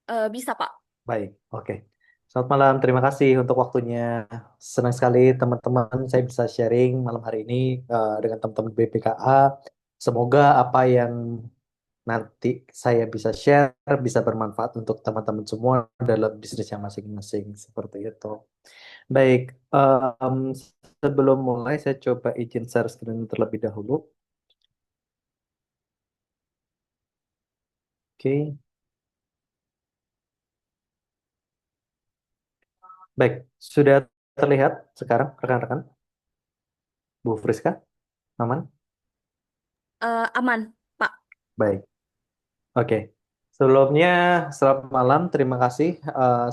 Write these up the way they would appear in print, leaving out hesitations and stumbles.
Bisa, Pak. Baik, oke. Selamat malam, terima kasih untuk waktunya. Senang sekali teman-teman saya bisa sharing malam hari ini dengan teman-teman BPKA. Semoga apa yang nanti saya bisa share bisa bermanfaat untuk teman-teman semua dalam bisnisnya masing-masing seperti itu. Baik, em, sebelum mulai saya coba izin share screen terlebih dahulu. Oke, baik. Sudah terlihat sekarang rekan-rekan Bu Friska, aman? Aman, Pak. Baik. Oke, sebelumnya selamat malam. Terima kasih.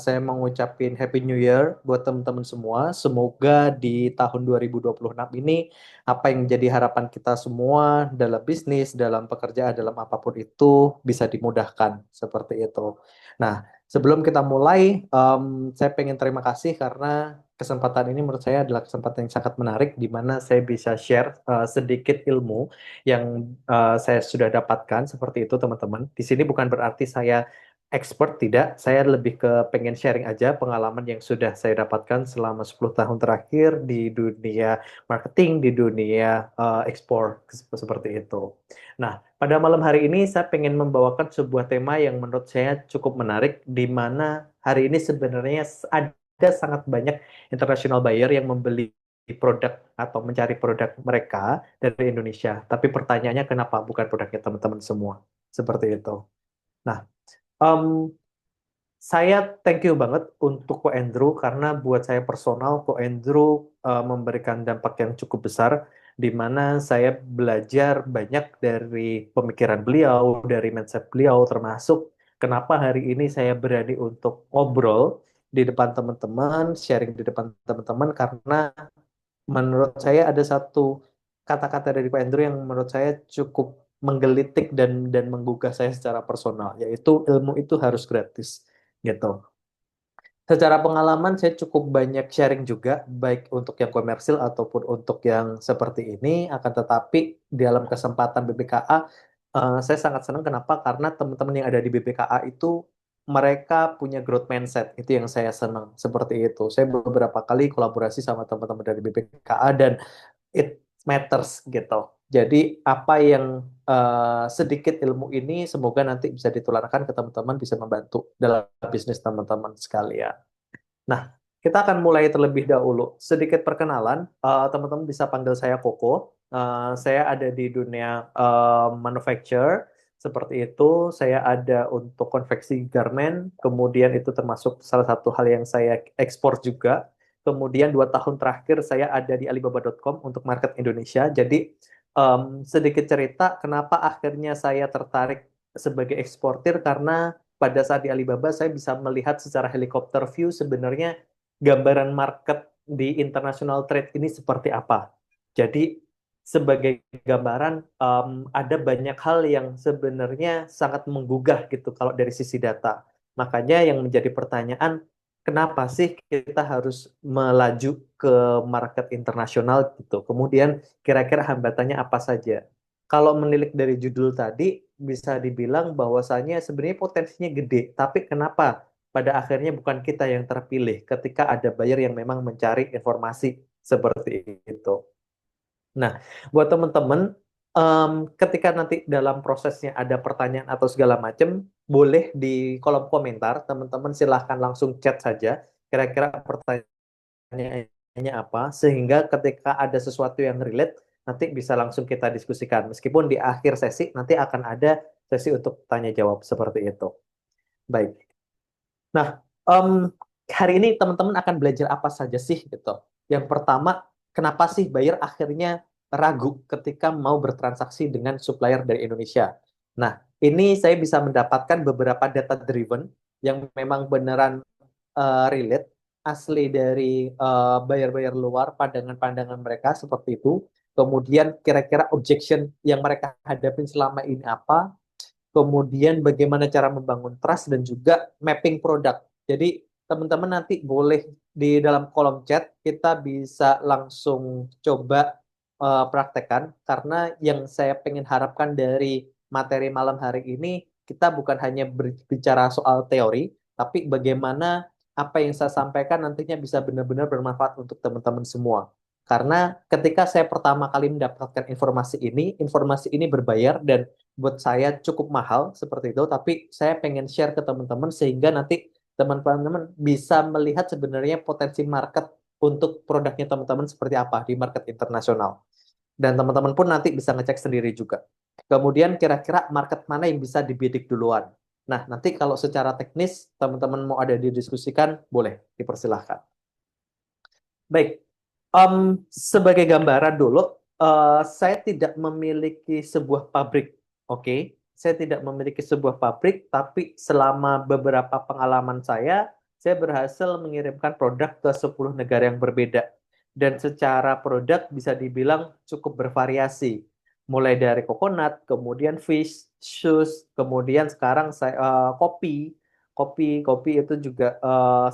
Saya mau ngucapin Happy New Year buat teman-teman semua. Semoga di tahun 2026 ini apa yang menjadi harapan kita semua dalam bisnis, dalam pekerjaan, dalam apapun itu bisa dimudahkan seperti itu. Nah, sebelum kita mulai, saya pengen terima kasih karena kesempatan ini menurut saya adalah kesempatan yang sangat menarik di mana saya bisa share sedikit ilmu yang saya sudah dapatkan seperti itu teman-teman. Di sini bukan berarti saya expert, tidak. Saya lebih ke pengen sharing aja pengalaman yang sudah saya dapatkan selama 10 tahun terakhir di dunia marketing, di dunia ekspor seperti itu. Nah, pada malam hari ini saya pengen membawakan sebuah tema yang menurut saya cukup menarik di mana hari ini sebenarnya ada sangat banyak international buyer yang membeli produk atau mencari produk mereka dari Indonesia. Tapi pertanyaannya kenapa bukan produknya teman-teman semua? Seperti itu. Nah, em, saya thank you banget untuk Ko Andrew karena buat saya personal Ko Andrew memberikan dampak yang cukup besar di mana saya belajar banyak dari pemikiran beliau, dari mindset beliau termasuk kenapa hari ini saya berani untuk ngobrol di depan teman-teman, sharing di depan teman-teman karena menurut saya ada satu kata-kata dari Pak Andrew yang menurut saya cukup menggelitik dan menggugah saya secara personal, yaitu ilmu itu harus gratis, gitu. Secara pengalaman saya cukup banyak sharing juga, baik untuk yang komersil ataupun untuk yang seperti ini. Akan tetapi dalam kesempatan BBKA, saya sangat senang. Kenapa? Karena teman-teman yang ada di BBKA itu mereka punya growth mindset. Itu yang saya senang. Seperti itu. Saya beberapa kali kolaborasi sama teman-teman dari BBKA dan it matters gitu. Jadi apa yang sedikit ilmu ini semoga nanti bisa ditularkan ke teman-teman bisa membantu dalam bisnis teman-teman sekalian. Nah, kita akan mulai terlebih dahulu. Sedikit perkenalan, teman-teman bisa panggil saya Koko. Saya ada di dunia manufacture, seperti itu. Saya ada untuk konveksi garment, kemudian itu termasuk salah satu hal yang saya ekspor juga. Kemudian 2 tahun terakhir saya ada di Alibaba.com untuk market Indonesia. Jadi sedikit cerita kenapa akhirnya saya tertarik sebagai eksportir karena pada saat di Alibaba saya bisa melihat secara helikopter view sebenarnya gambaran market di international trade ini seperti apa. Jadi sebagai gambaran ada banyak hal yang sebenarnya sangat menggugah gitu kalau dari sisi data. Makanya yang menjadi pertanyaan, kenapa sih kita harus melaju ke market internasional gitu? Kemudian kira-kira hambatannya apa saja? Kalau menilik dari judul tadi, bisa dibilang bahwasannya sebenarnya potensinya gede, tapi kenapa pada akhirnya bukan kita yang terpilih ketika ada buyer yang memang mencari informasi seperti itu. Nah, buat teman-teman, ketika nanti dalam prosesnya ada pertanyaan atau segala macam, boleh di kolom komentar, teman-teman silahkan langsung chat saja, kira-kira pertanyaannya apa, sehingga ketika ada sesuatu yang relate, nanti bisa langsung kita diskusikan. Meskipun di akhir sesi nanti akan ada sesi untuk tanya jawab seperti itu. Baik. Nah, em, hari ini teman-teman akan belajar apa saja sih gitu. Yang pertama, kenapa sih buyer akhirnya ragu ketika mau bertransaksi dengan supplier dari Indonesia? Nah, ini saya bisa mendapatkan beberapa data driven yang memang beneran relate asli dari buyer-buyer luar, pandangan-pandangan mereka seperti itu. Kemudian kira-kira objection yang mereka hadapin selama ini apa? Kemudian bagaimana cara membangun trust dan juga mapping produk. Jadi teman-teman nanti boleh di dalam kolom chat kita bisa langsung coba praktekkan karena yang saya pengen harapkan dari materi malam hari ini Kita bukan hanya berbicara soal teori, tapi bagaimana apa yang saya sampaikan nantinya bisa benar-benar bermanfaat untuk teman-teman semua. Karena ketika saya pertama kali mendapatkan informasi ini berbayar dan buat saya cukup mahal seperti itu, tapi saya pengen share ke teman-teman sehingga nanti teman-teman bisa melihat sebenarnya potensi market untuk produknya teman-teman seperti apa di market internasional. Dan teman-teman pun nanti bisa ngecek sendiri juga. Kemudian kira-kira market mana yang bisa dibidik duluan. Nah, nanti kalau secara teknis teman-teman mau ada didiskusikan, boleh dipersilahkan. Baik, sebagai gambaran dulu, saya tidak memiliki sebuah pabrik, oke? Saya tidak memiliki sebuah pabrik, tapi selama beberapa pengalaman saya berhasil mengirimkan produk ke 10 negara yang berbeda. Dan secara produk bisa dibilang cukup bervariasi. Mulai dari coconut, kemudian fish, shoes, kemudian sekarang saya kopi. Kopi itu juga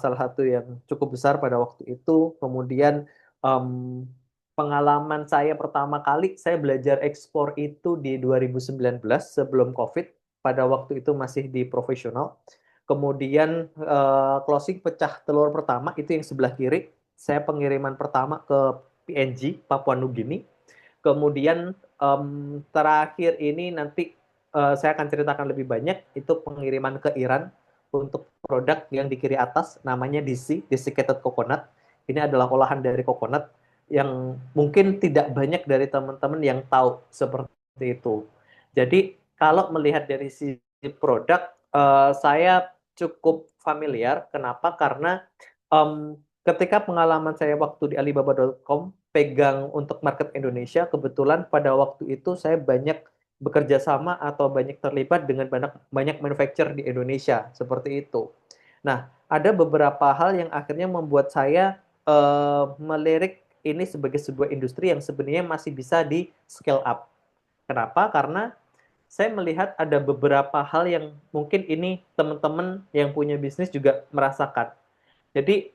salah satu yang cukup besar pada waktu itu. Kemudian em, pengalaman saya pertama kali saya belajar ekspor itu di 2019 sebelum COVID. Pada waktu itu masih di profesional. Kemudian closing pecah telur pertama itu yang sebelah kiri. Saya pengiriman pertama ke PNG, Papua Nugini. Kemudian terakhir ini nanti saya akan ceritakan lebih banyak itu pengiriman ke Iran untuk produk yang di kiri atas namanya DC, desiccated coconut. Ini adalah olahan dari coconut yang mungkin tidak banyak dari teman-teman yang tahu seperti itu. Jadi kalau melihat dari sisi produk, saya cukup familiar. Kenapa? Karena ketika pengalaman saya waktu di Alibaba.com pegang untuk market Indonesia, kebetulan pada waktu itu saya banyak bekerja sama atau banyak terlibat dengan banyak banyak manufacturer di Indonesia seperti itu. Nah, ada beberapa hal yang akhirnya membuat saya melirik ini sebagai sebuah industri yang sebenarnya masih bisa di scale up. Kenapa? Karena saya melihat ada beberapa hal yang mungkin ini teman-teman yang punya bisnis juga merasakan. Jadi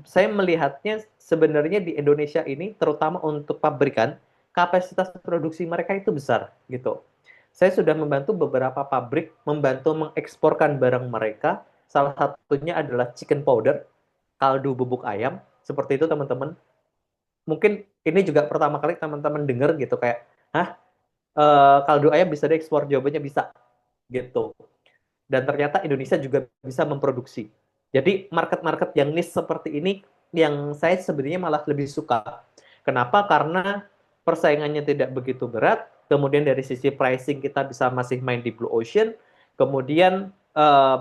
saya melihatnya sebenarnya di Indonesia ini, terutama untuk pabrikan, kapasitas produksi mereka itu besar gitu. Saya sudah membantu beberapa pabrik membantu mengeksporkan barang mereka. Salah satunya adalah chicken powder, kaldu bubuk ayam. Seperti itu teman-teman. Mungkin ini juga pertama kali teman-teman dengar gitu kayak, hah, kaldu ayam bisa diekspor? Jawabannya bisa gitu. Dan ternyata Indonesia juga bisa memproduksi. Jadi market-market yang niche seperti ini yang saya sebenarnya malah lebih suka. Kenapa? Karena persaingannya tidak begitu berat, kemudian dari sisi pricing kita bisa masih main di blue ocean, kemudian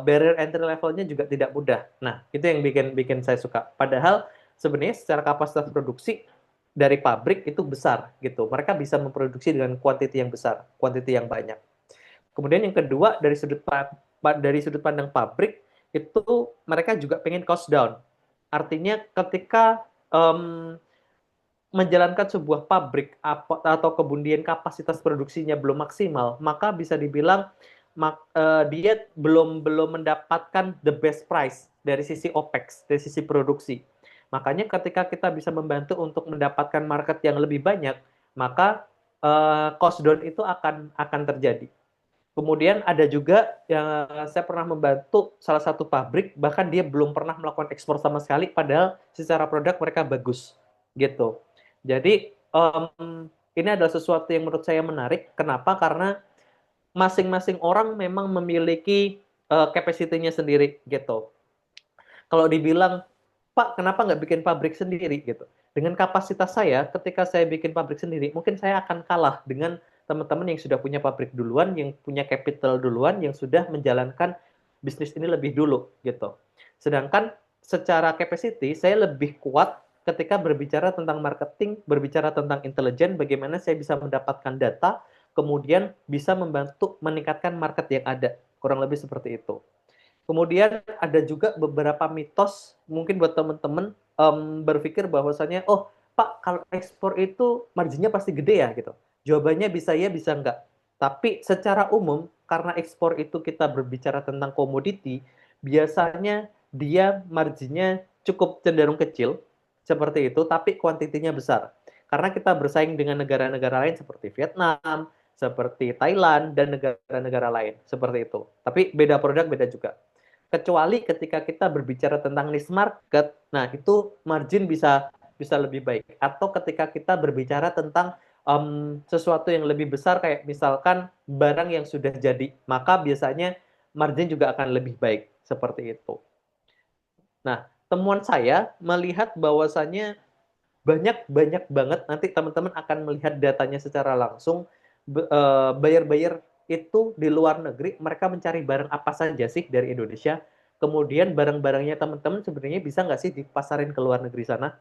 barrier entry levelnya juga tidak mudah. Nah, itu yang bikin bikin saya suka. Padahal sebenarnya secara kapasitas produksi dari pabrik itu besar gitu. Mereka bisa memproduksi dengan kuantiti yang besar, kuantiti yang banyak. Kemudian yang kedua dari sudut pandang pabrik itu mereka juga pengen cost down. Artinya ketika menjalankan sebuah pabrik atau kemudian kapasitas produksinya belum maksimal, maka bisa dibilang dia belum belum mendapatkan the best price dari sisi OPEX, dari sisi produksi. Makanya ketika kita bisa membantu untuk mendapatkan market yang lebih banyak, maka cost down itu akan terjadi. Kemudian ada juga yang saya pernah membantu salah satu pabrik, bahkan dia belum pernah melakukan ekspor sama sekali, padahal secara produk mereka bagus, gitu. Jadi ini adalah sesuatu yang menurut saya menarik. Kenapa? Karena masing-masing orang memang memiliki capacity-nya sendiri, gitu. Kalau dibilang, Pak, kenapa nggak bikin pabrik sendiri gitu? Dengan kapasitas saya, ketika saya bikin pabrik sendiri, mungkin saya akan kalah dengan teman-teman yang sudah punya pabrik duluan, yang punya capital duluan, yang sudah menjalankan bisnis ini lebih dulu gitu. Sedangkan secara capacity, saya lebih kuat ketika berbicara tentang marketing, berbicara tentang intelijen, bagaimana saya bisa mendapatkan data, kemudian bisa membantu meningkatkan market yang ada. Kurang lebih seperti itu. Kemudian ada juga beberapa mitos mungkin buat teman-teman berpikir bahwasannya, oh Pak, kalau ekspor itu marginnya pasti gede ya gitu. Jawabannya bisa ya, bisa enggak. Tapi secara umum, karena ekspor itu kita berbicara tentang komoditi, biasanya dia marginnya cukup cenderung kecil, seperti itu, tapi kuantitinya besar. Karena kita bersaing dengan negara-negara lain seperti Vietnam, seperti Thailand dan negara-negara lain seperti itu. Tapi beda produk beda juga. Kecuali ketika kita berbicara tentang niche market, nah itu margin bisa bisa lebih baik. Atau ketika kita berbicara tentang sesuatu yang lebih besar kayak misalkan barang yang sudah jadi, maka biasanya margin juga akan lebih baik seperti itu. Nah, temuan saya melihat bahwasannya banyak banget nanti teman-teman akan melihat datanya secara langsung buyer-buyer itu di luar negeri mereka mencari barang apa saja sih dari Indonesia, kemudian barang-barangnya teman-teman sebenarnya bisa nggak sih dipasarin ke luar negeri sana.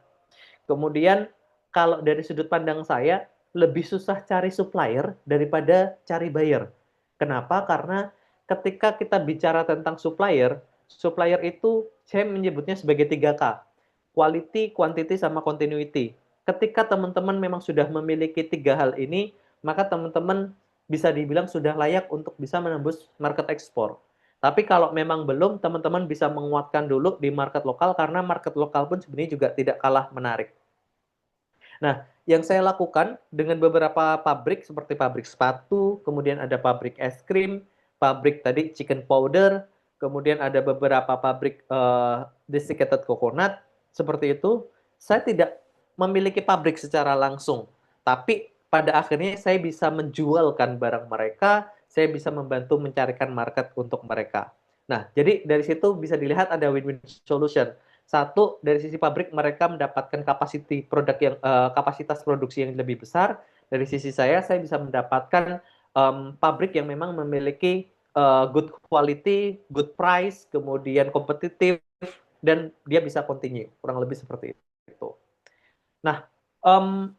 Kemudian kalau dari sudut pandang saya lebih susah cari supplier daripada cari buyer. Kenapa? Karena ketika kita bicara tentang supplier, supplier itu saya menyebutnya sebagai 3K. Quality, quantity, sama continuity. Ketika teman-teman memang sudah memiliki tiga hal ini, maka teman-teman bisa dibilang sudah layak untuk bisa menembus market ekspor. Tapi kalau memang belum, teman-teman bisa menguatkan dulu di market lokal karena market lokal pun sebenarnya juga tidak kalah menarik. Nah, yang saya lakukan dengan beberapa pabrik seperti pabrik sepatu, kemudian ada pabrik es krim, pabrik tadi chicken powder, kemudian ada beberapa pabrik desiccated coconut, seperti itu. Saya tidak memiliki pabrik secara langsung, tapi pada akhirnya saya bisa menjualkan barang mereka, saya bisa membantu mencarikan market untuk mereka. Nah, jadi dari situ bisa dilihat ada win-win solution. Satu, dari sisi pabrik mereka mendapatkan kapasitas produksi yang lebih besar. Dari sisi saya bisa mendapatkan pabrik yang memang memiliki good quality, good price, kemudian kompetitif, dan dia bisa continue. Kurang lebih seperti itu. Nah, um,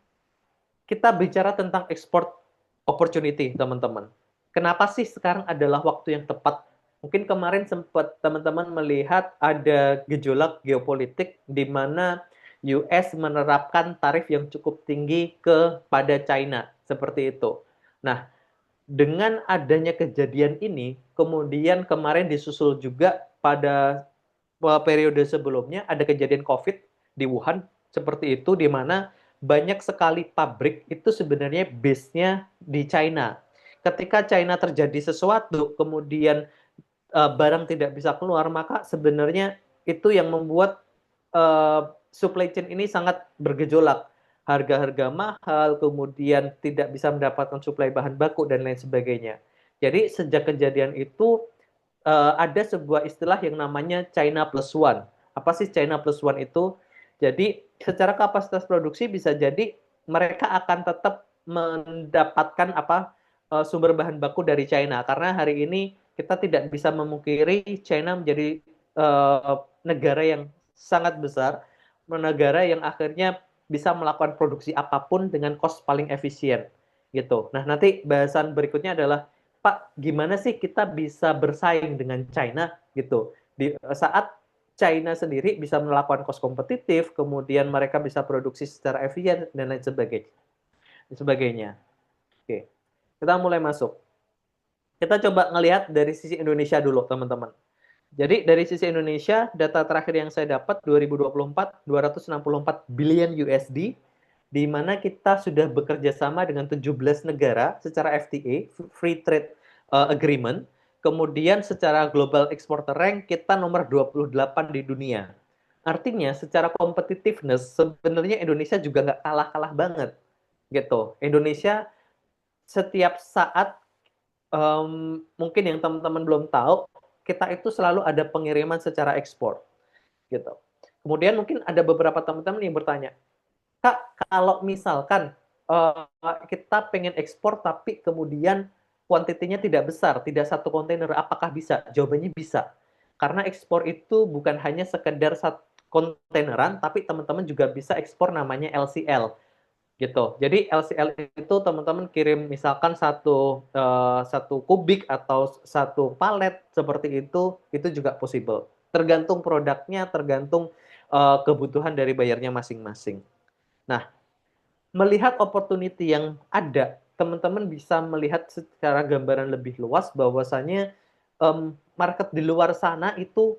kita bicara tentang export opportunity, teman-teman. Kenapa sih sekarang adalah waktu yang tepat? Mungkin kemarin sempat teman-teman melihat ada gejolak geopolitik di mana US menerapkan tarif yang cukup tinggi kepada China, seperti itu. Nah, dengan adanya kejadian ini, kemudian kemarin disusul juga pada periode sebelumnya ada kejadian COVID di Wuhan, seperti itu, di mana banyak sekali pabrik itu sebenarnya base-nya di China. Ketika China terjadi sesuatu, kemudian barang tidak bisa keluar, maka sebenarnya itu yang membuat supply chain ini sangat bergejolak. Harga-harga mahal, kemudian tidak bisa mendapatkan suplai bahan baku, dan lain sebagainya. Jadi sejak kejadian itu ada sebuah istilah yang namanya China Plus One. Apa sih China Plus One itu? Jadi secara kapasitas produksi bisa jadi mereka akan tetap mendapatkan sumber bahan baku dari China, karena hari ini kita tidak bisa memungkiri China menjadi negara yang sangat besar, negara yang akhirnya bisa melakukan produksi apapun dengan cost paling efisien gitu. Nah, nanti bahasan berikutnya adalah Pak, gimana sih kita bisa bersaing dengan China gitu. Di saat China sendiri bisa melakukan cost kompetitif, kemudian mereka bisa produksi secara efisien dan lain sebagainya. Oke, kita mulai masuk. Kita coba ngelihat dari sisi Indonesia dulu, teman-teman. Jadi dari sisi Indonesia, data terakhir yang saya dapat 2024, 264 billion USD, di mana kita sudah bekerja sama dengan 17 negara secara FTA, Free Trade Agreement. Kemudian secara Global Exporter Rank, kita nomor 28 di dunia. Artinya secara competitiveness, sebenarnya Indonesia juga nggak kalah-kalah banget. Gitu. Indonesia setiap saat mungkin yang teman-teman belum tahu, kita itu selalu ada pengiriman secara ekspor, gitu. Kemudian mungkin ada beberapa teman-teman yang bertanya, Kak, kalau misalkan kita pengen ekspor tapi kemudian kuantitinya tidak besar, tidak satu kontainer, apakah bisa? Jawabannya bisa. Karena ekspor itu bukan hanya sekedar satu kontaineran, tapi teman-teman juga bisa ekspor namanya LCL gitu. Jadi LCL itu teman-teman kirim misalkan satu kubik atau satu palet seperti itu juga possible. Tergantung produknya, tergantung kebutuhan dari bayarnya masing-masing. Nah, melihat opportunity yang ada, teman-teman bisa melihat secara gambaran lebih luas bahwasannya market di luar sana itu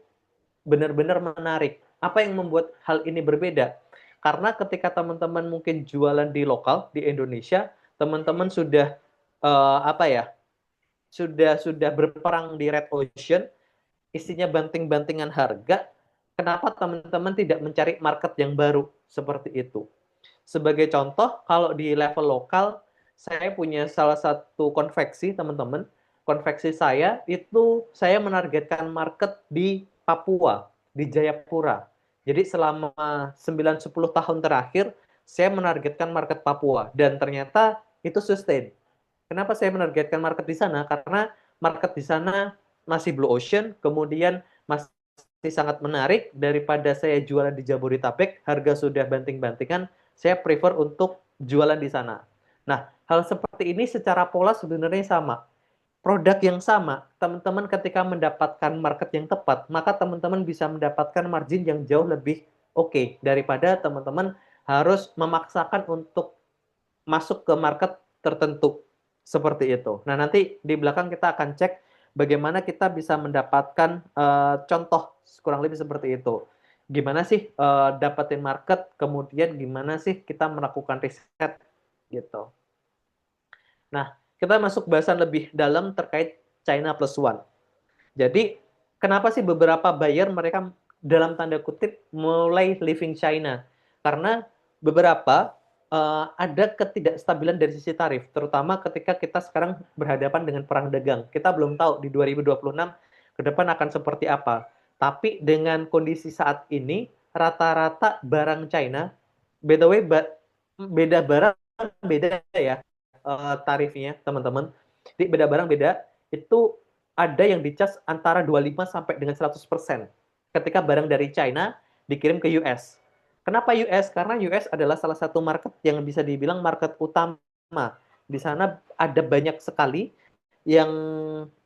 benar-benar menarik. Apa yang membuat hal ini berbeda? Karena ketika teman-teman mungkin jualan di lokal di Indonesia, teman-teman sudah apa ya, sudah berperang di Red Ocean, isinya banting-bantingan harga. Kenapa teman-teman tidak mencari market yang baru seperti itu? Sebagai contoh, kalau di level lokal, saya punya salah satu konveksi, teman-teman. Konveksi saya itu saya menargetkan market di Papua, di Jayapura. Jadi selama 9-10 tahun terakhir, saya menargetkan market Papua. Dan ternyata itu sustain. Kenapa saya menargetkan market di sana? Karena market di sana masih blue ocean, kemudian masih sangat menarik daripada saya jualan di Jabodetabek, harga sudah banting-bantingan, saya prefer untuk jualan di sana. Nah, hal seperti ini secara pola sebenarnya sama. Produk yang sama, teman-teman ketika mendapatkan market yang tepat, maka teman-teman bisa mendapatkan margin yang jauh lebih oke daripada teman-teman harus memaksakan untuk masuk ke market tertentu seperti itu. Nah, nanti di belakang kita akan cek bagaimana kita bisa mendapatkan contoh kurang lebih seperti itu. Gimana sih dapetin market, kemudian gimana sih kita melakukan riset gitu. Nah, kita masuk bahasan lebih dalam terkait China Plus One. Jadi, kenapa sih beberapa buyer mereka dalam tanda kutip mulai leaving China? Karena beberapa ada ketidakstabilan dari sisi tarif, terutama ketika kita sekarang berhadapan dengan perang dagang. Kita belum tahu di 2026 ke depan akan seperti apa. Tapi dengan kondisi saat ini, rata-rata barang China, by the way, beda barang beda ya tarifnya, teman-teman. Jadi beda barang beda, itu ada yang dicas antara 25 sampai dengan 100% ketika barang dari China dikirim ke US. Kenapa US? Karena US adalah salah satu market yang bisa dibilang market utama. Di sana ada banyak sekali yang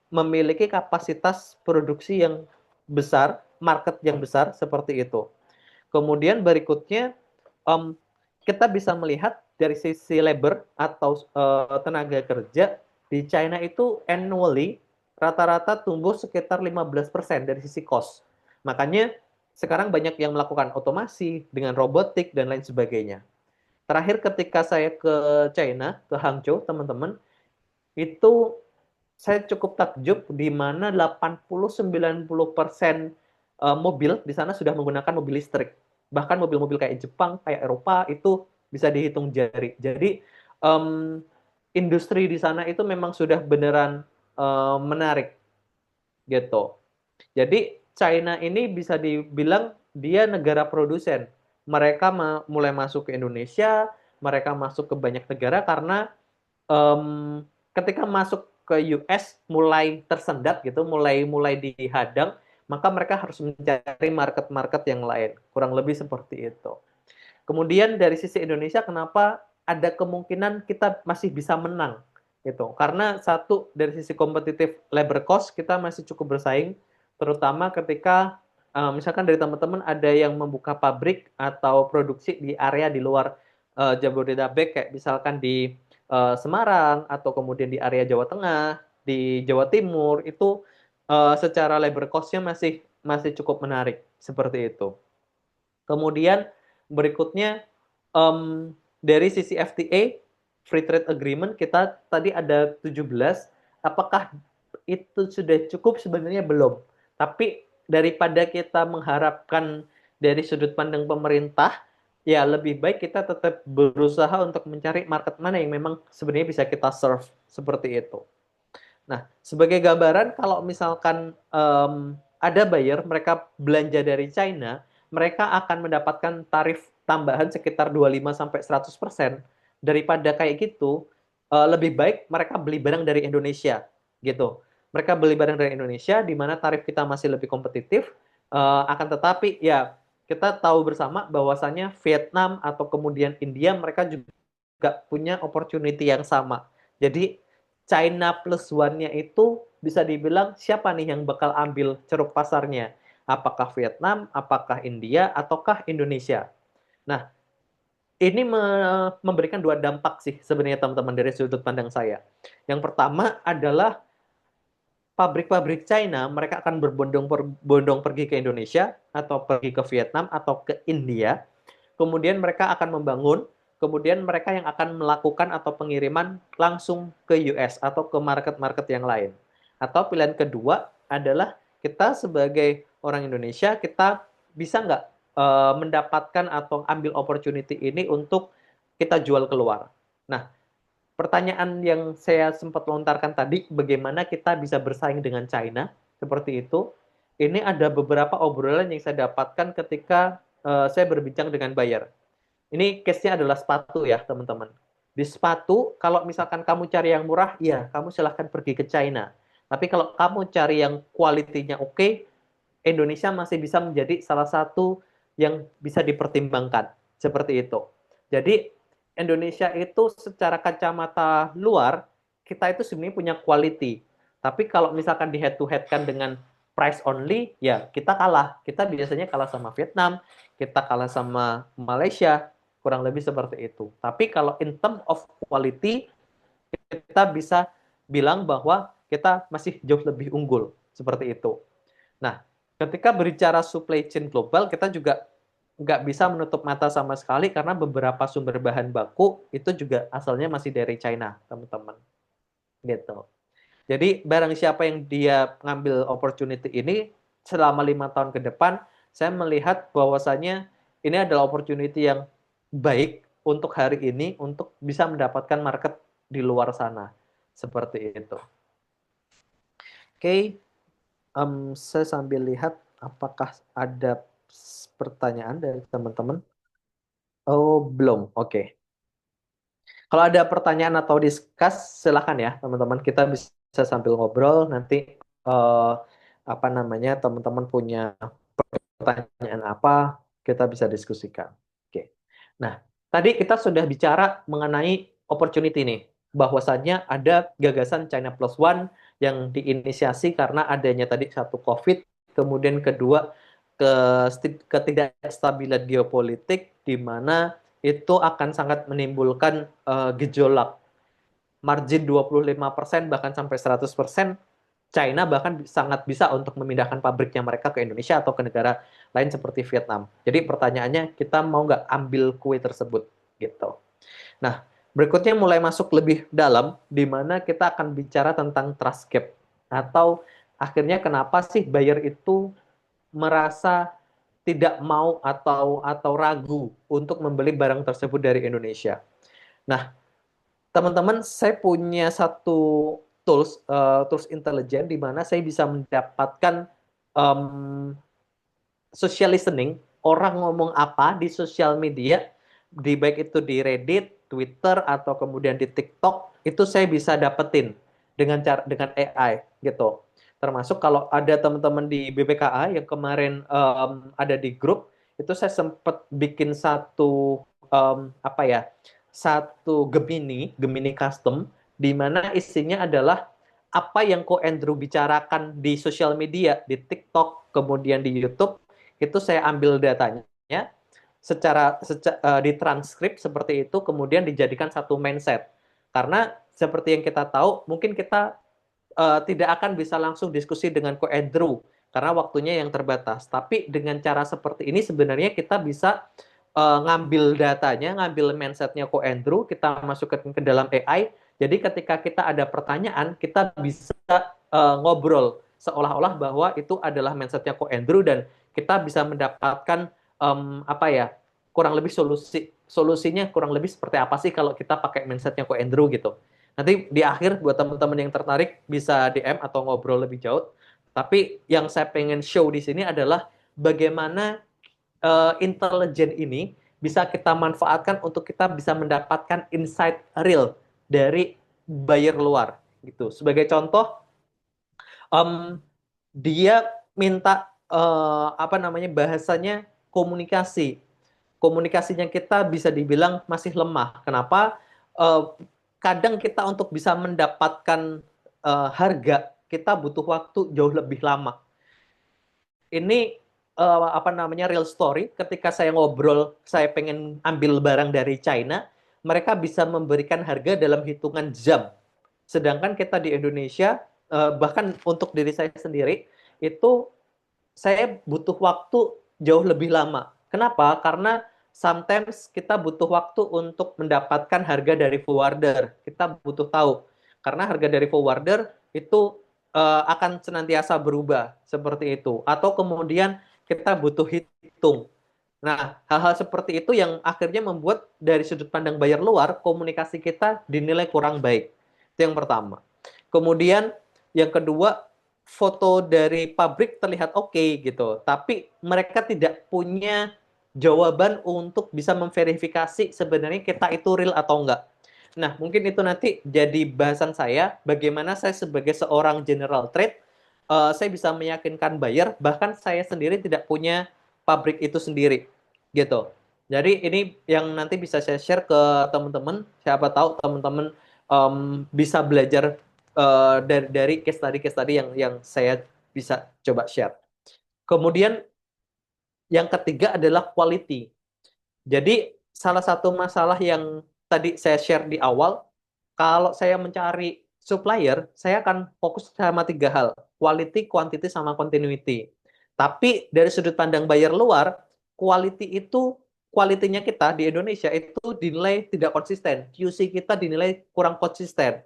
memiliki kapasitas produksi yang besar, market yang besar seperti itu. Kemudian berikutnya um, kita bisa melihat dari sisi labor atau tenaga kerja di China itu annually rata-rata tumbuh sekitar 15% dari sisi cost. Makanya sekarang banyak yang melakukan otomasi dengan robotik dan lain sebagainya. Terakhir ketika saya ke China, ke Hangzhou, teman-teman, itu saya cukup takjub di mana 80-90% mobil di sana sudah menggunakan mobil listrik. Bahkan mobil-mobil kayak Jepang, kayak Eropa itu bisa dihitung jari. Jadi um, industri di sana itu memang sudah beneran menarik gitu. Jadi China ini bisa dibilang dia negara produsen. Mereka mulai masuk ke Indonesia, mereka masuk ke banyak negara karena um, ketika masuk ke US mulai tersendat gitu, mulai mulai dihadang, maka mereka harus mencari market-market yang lain. Kurang lebih seperti itu. Kemudian dari sisi Indonesia, kenapa ada kemungkinan kita masih bisa menang gitu? Karena satu dari sisi kompetitif labor cost kita masih cukup bersaing, terutama ketika misalkan dari teman-teman ada yang membuka pabrik atau produksi di area di luar Jabodetabek, kayak misalkan di Semarang atau kemudian di area Jawa Tengah, di Jawa Timur itu secara labor cost-nya masih masih cukup menarik seperti itu. Kemudian berikutnya dari sisi FTA, Free Trade Agreement, kita tadi ada 17. Apakah itu sudah cukup? Sebenarnya belum. Tapi daripada kita mengharapkan dari sudut pandang pemerintah, ya lebih baik kita tetap berusaha untuk mencari market mana yang memang sebenarnya bisa kita serve seperti itu. Nah, sebagai gambaran, kalau misalkan ada buyer, mereka belanja dari China, mereka akan mendapatkan tarif tambahan sekitar 25-100%. Daripada kayak gitu, lebih baik mereka beli barang dari Indonesia, gitu. Mereka beli barang dari Indonesia, di mana tarif kita masih lebih kompetitif, akan tetapi ya kita tahu bersama bahwasannya Vietnam atau kemudian India, mereka juga punya opportunity yang sama. Jadi China plus one-nya itu bisa dibilang siapa nih yang bakal ambil ceruk pasarnya? Apakah Vietnam, apakah India, ataukah Indonesia? Nah, ini memberikan dua dampak sih sebenarnya teman-teman dari sudut pandang saya. Yang pertama adalah pabrik-pabrik China, mereka akan berbondong pergi ke Indonesia, atau pergi ke Vietnam, atau ke India. Kemudian mereka akan membangun kemudian mereka yang akan melakukan atau pengiriman langsung ke US atau ke market-market yang lain. Atau pilihan kedua adalah kita sebagai orang Indonesia, kita bisa nggak mendapatkan atau ambil opportunity ini untuk kita jual keluar. Nah, pertanyaan yang saya sempat lontarkan tadi, bagaimana kita bisa bersaing dengan China, seperti itu. Ini ada beberapa obrolan yang saya dapatkan ketika saya berbincang dengan buyer. Ini case-nya adalah sepatu ya, teman-teman. Di sepatu, kalau misalkan kamu cari yang murah, ya kamu silahkan pergi ke China. Tapi kalau kamu cari yang kualitinya oke, Indonesia masih bisa menjadi salah satu yang bisa dipertimbangkan. Seperti itu. Jadi Indonesia itu secara kacamata luar, kita itu sebenarnya punya quality. Tapi kalau misalkan di head to head kan dengan price only, ya kita kalah. Kita biasanya kalah sama Vietnam, kita kalah sama Malaysia, kurang lebih seperti itu. Tapi kalau in term of quality, kita bisa bilang bahwa kita masih jauh lebih unggul. Seperti itu. Nah, ketika berbicara supply chain global, kita juga nggak bisa menutup mata sama sekali karena beberapa sumber bahan baku itu juga asalnya masih dari China, teman-teman. Gitu. Jadi barang siapa yang dia ngambil opportunity ini selama 5 tahun ke depan, saya melihat bahwasannya ini adalah opportunity yang baik untuk hari ini untuk bisa mendapatkan market di luar sana. Seperti itu. Oke, saya sambil lihat apakah ada pertanyaan dari teman-teman. Oh, belum. Oke. Kalau ada pertanyaan atau discuss, silakan ya, teman-teman. Kita bisa sambil ngobrol. Nanti apa namanya, teman-teman punya pertanyaan apa, kita bisa diskusikan. Oke. Nah, tadi kita sudah bicara mengenai opportunity nih, bahwasannya ada gagasan China Plus One yang diinisiasi karena adanya tadi satu COVID, kemudian kedua ke ketidakstabilan geopolitik di mana itu akan sangat menimbulkan gejolak margin 25% bahkan sampai 100%. China bahkan sangat bisa untuk memindahkan pabriknya mereka ke Indonesia atau ke negara lain seperti Vietnam. Jadi pertanyaannya, kita mau nggak ambil kue tersebut gitu. Nah, berikutnya mulai masuk lebih dalam, di mana kita akan bicara tentang trust gap. Atau akhirnya kenapa sih buyer itu merasa tidak mau atau ragu untuk membeli barang tersebut dari Indonesia. Nah, teman-teman, saya punya satu tools intelijen di mana saya bisa mendapatkan um, social listening, orang ngomong apa di sosial media, di baik itu di Reddit, Twitter atau kemudian di TikTok, itu saya bisa dapetin dengan AI gitu. Termasuk kalau ada teman-teman di BPKA yang kemarin ada di grup, itu saya sempat bikin satu apa ya, satu Gemini custom di mana isinya adalah apa yang Ko Andrew bicarakan di sosial media, di TikTok, kemudian di YouTube, itu saya ambil datanya secara ditranskrip seperti itu, kemudian dijadikan satu mindset. Karena seperti yang kita tahu, mungkin kita tidak akan bisa langsung diskusi dengan Ko Andrew karena waktunya yang terbatas. Tapi dengan cara seperti ini sebenarnya kita bisa ngambil datanya, ngambil mindsetnya Ko Andrew, kita masukkan ke dalam AI. Jadi ketika kita ada pertanyaan, kita bisa ngobrol seolah-olah bahwa itu adalah mindsetnya Ko Andrew dan kita bisa mendapatkan apa ya, kurang lebih solusinya kurang lebih seperti apa sih kalau kita pakai mindsetnya Ko Andrew gitu. Nanti di akhir buat teman-teman yang tertarik bisa DM atau ngobrol lebih jauh. Tapi yang saya pengen show di sini adalah bagaimana intelijen ini bisa kita manfaatkan untuk kita bisa mendapatkan insight real dari buyer luar gitu. Sebagai contoh, um, dia minta apa namanya bahasanya komunikasi. Komunikasinya kita bisa dibilang masih lemah. Kenapa? Uh, Kadang kita untuk bisa mendapatkan harga kita butuh waktu jauh lebih lama. Ini apa namanya real story. Ketika saya ngobrol, saya pengen ambil barang dari China, mereka bisa memberikan harga dalam hitungan jam. Sedangkan kita di Indonesia, bahkan untuk diri saya sendiri, itu saya butuh waktu jauh lebih lama. Kenapa? Karena sometimes kita butuh waktu untuk mendapatkan harga dari forwarder. Kita butuh tahu karena harga dari forwarder itu akan senantiasa berubah seperti itu. Atau kemudian kita butuh hitung. Nah, hal-hal seperti itu yang akhirnya membuat dari sudut pandang buyer luar, komunikasi kita dinilai kurang baik. Itu yang pertama. Kemudian yang kedua, foto dari pabrik terlihat oke gitu, tapi mereka tidak punya jawaban untuk bisa memverifikasi sebenarnya kita itu real atau enggak. Nah, mungkin itu nanti jadi bahasan saya, bagaimana saya sebagai seorang general trade, saya bisa meyakinkan buyer, bahkan saya sendiri tidak punya pabrik itu sendiri, gitu. Jadi ini yang nanti bisa saya share ke teman-teman, siapa tahu teman-teman bisa belajar dari case study yang saya bisa coba share. Kemudian yang ketiga adalah quality. Jadi salah satu masalah yang tadi saya share di awal, kalau saya mencari supplier, saya akan fokus sama tiga hal, quality, quantity, sama continuity. Tapi dari sudut pandang buyer luar, quality itu, quality-nya kita di Indonesia itu dinilai tidak konsisten. QC kita dinilai kurang konsisten.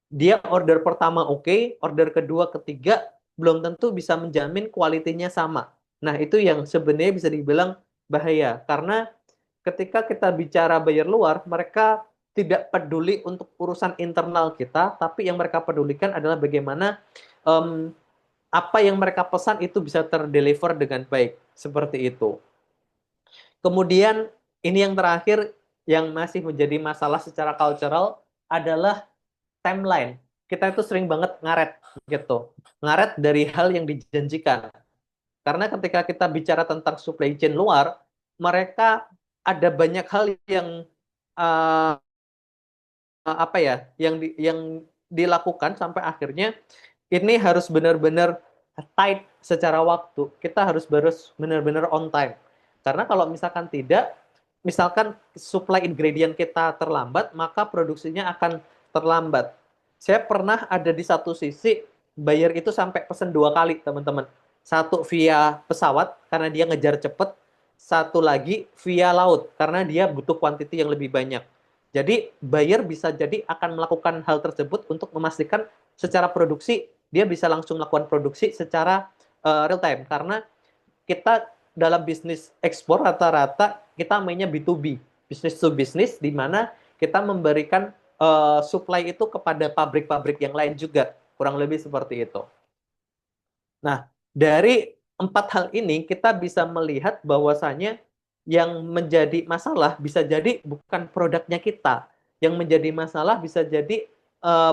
Dia order pertama oke, order kedua, ketiga belum tentu bisa menjamin kualitinya sama. Nah, itu yang sebenarnya bisa dibilang bahaya karena ketika kita bicara buyer luar, mereka tidak peduli untuk urusan internal kita, tapi yang mereka pedulikan adalah bagaimana um, apa yang mereka pesan itu bisa terdeliver dengan baik, seperti itu. Kemudian ini yang terakhir yang masih menjadi masalah secara cultural adalah timeline. Kita itu sering banget ngaret gitu. Ngaret dari hal yang dijanjikan. Karena ketika kita bicara tentang supply chain luar, mereka ada banyak hal yang uh, apa ya, yang dilakukan sampai akhirnya ini harus benar-benar tight secara waktu. Kita harus benar-benar on time. Karena kalau misalkan tidak, misalkan supply ingredient kita terlambat, maka produksinya akan terlambat. Saya pernah ada di satu sisi buyer itu sampai pesen dua kali, teman-teman. Satu via pesawat karena dia ngejar cepet, satu lagi via laut karena dia butuh quantity yang lebih banyak. Jadi buyer bisa jadi akan melakukan hal tersebut untuk memastikan secara produksi dia bisa langsung melakukan produksi secara real time karena kita dalam bisnis ekspor rata-rata kita mainnya B2B, business to business, di mana kita memberikan supply itu kepada pabrik-pabrik yang lain juga, kurang lebih seperti itu. Nah, dari empat hal ini kita bisa melihat bahwasanya yang menjadi masalah bisa jadi bukan produknya kita, yang menjadi masalah bisa jadi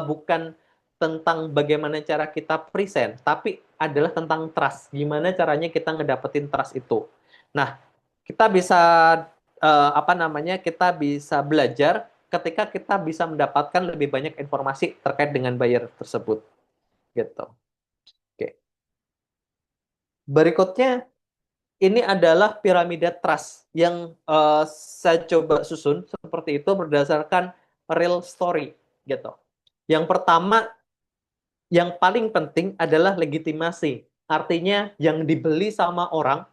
bukan tentang bagaimana cara kita present, tapi adalah tentang trust. Gimana caranya kita ngedapetin trust itu. Nah, kita bisa apa namanya? Kita bisa belajar ketika kita bisa mendapatkan lebih banyak informasi terkait dengan buyer tersebut, gitu. Oke. Berikutnya ini adalah piramida trust yang saya coba susun seperti itu berdasarkan real story, gitu. Yang pertama, yang paling penting adalah legitimasi. Artinya yang dibeli sama orang.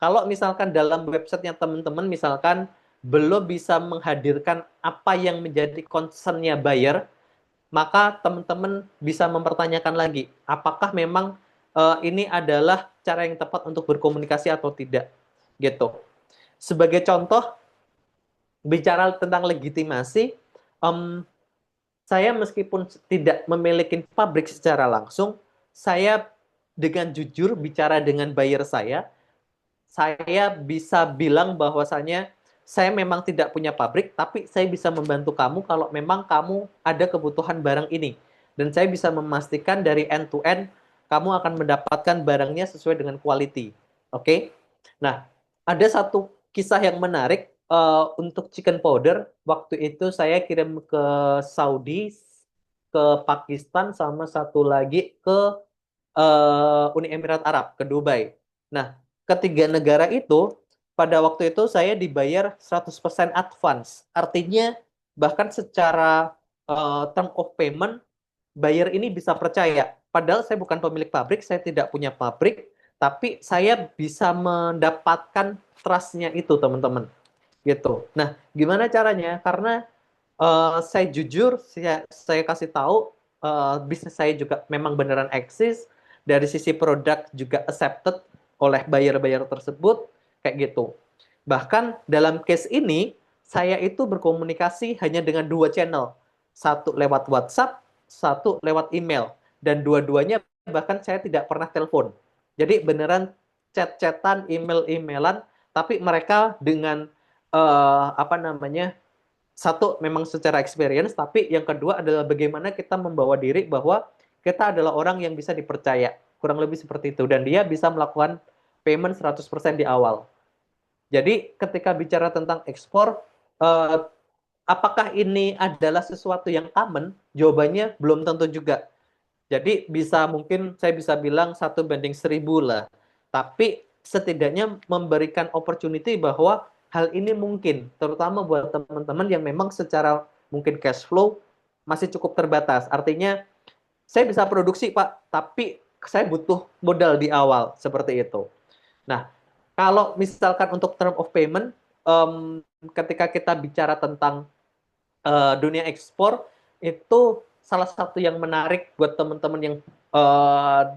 Kalau misalkan dalam websitenya teman-teman misalkan belum bisa menghadirkan apa yang menjadi concernnya buyer, maka teman-teman bisa mempertanyakan lagi, apakah memang ini adalah cara yang tepat untuk berkomunikasi atau tidak, gitu. Sebagai contoh, bicara tentang legitimasi, um, saya meskipun tidak memiliki pabrik secara langsung, saya dengan jujur bicara dengan buyer saya bisa bilang bahwasanya saya memang tidak punya pabrik, tapi saya bisa membantu kamu kalau memang kamu ada kebutuhan barang ini. Dan saya bisa memastikan dari end to end, kamu akan mendapatkan barangnya sesuai dengan quality. Oke? Nah, ada satu kisah yang menarik untuk chicken powder. Waktu itu saya kirim ke Saudi, ke Pakistan, sama satu lagi ke Uni Emirat Arab, ke Dubai. Nah, ketiga negara itu, pada waktu itu saya dibayar 100% advance. Artinya, bahkan secara term of payment, buyer ini bisa percaya. Padahal saya bukan pemilik pabrik, saya tidak punya pabrik, tapi saya bisa mendapatkan trust-nya itu, teman-teman. gitu. Nah, gimana caranya? Karena saya jujur, saya kasih tahu bisnis saya juga memang beneran eksis, dari sisi produk juga accepted oleh buyer-buyer tersebut, kayak gitu. Bahkan dalam case ini, saya itu berkomunikasi hanya dengan dua channel, satu lewat WhatsApp, satu lewat email, dan dua-duanya bahkan saya tidak pernah telepon. Jadi beneran chat-chatan, email-emailan, tapi mereka dengan apa namanya, satu memang secara experience, tapi yang kedua adalah bagaimana kita membawa diri bahwa kita adalah orang yang bisa dipercaya. Kurang lebih seperti itu. Dan dia bisa melakukan payment 100% di awal. Jadi ketika bicara tentang ekspor, eh, apakah ini adalah sesuatu yang common? Jawabannya belum tentu juga. Jadi bisa, mungkin saya bisa bilang 1 banding 1000 lah. Tapi setidaknya memberikan opportunity bahwa hal ini mungkin, terutama buat teman-teman yang memang secara mungkin cash flow masih cukup terbatas. Artinya saya bisa produksi Pak, tapi saya butuh modal di awal seperti itu. Nah, kalau misalkan untuk term of payment, ketika kita bicara tentang dunia ekspor, itu salah satu yang menarik buat teman-teman yang uh,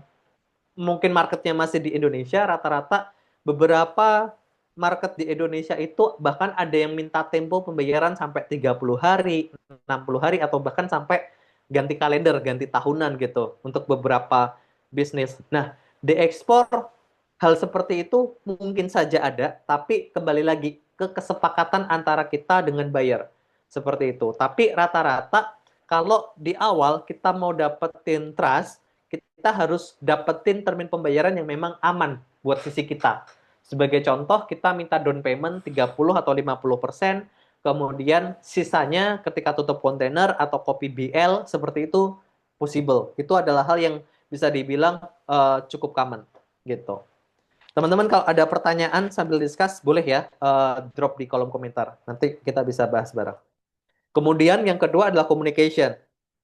mungkin marketnya masih di Indonesia. Rata-rata beberapa market di Indonesia itu bahkan ada yang minta tempo pembayaran sampai 30 hari, 60 hari, atau bahkan sampai ganti kalender, ganti tahunan gitu untuk beberapa bisnis. Nah, di ekspor hal seperti itu mungkin saja ada, tapi kembali lagi ke kesepakatan antara kita dengan buyer. Seperti itu. Tapi rata-rata kalau di awal kita mau dapetin trust, kita harus dapetin termin pembayaran yang memang aman buat sisi kita. Sebagai contoh, kita minta down payment 30 atau 50%, kemudian sisanya ketika tutup kontainer atau copy BL, seperti itu possible. Itu adalah hal yang bisa dibilang cukup common gitu. Teman-teman kalau ada pertanyaan sambil discuss boleh ya drop di kolom komentar. Nanti kita bisa bahas bareng. Kemudian yang kedua adalah communication.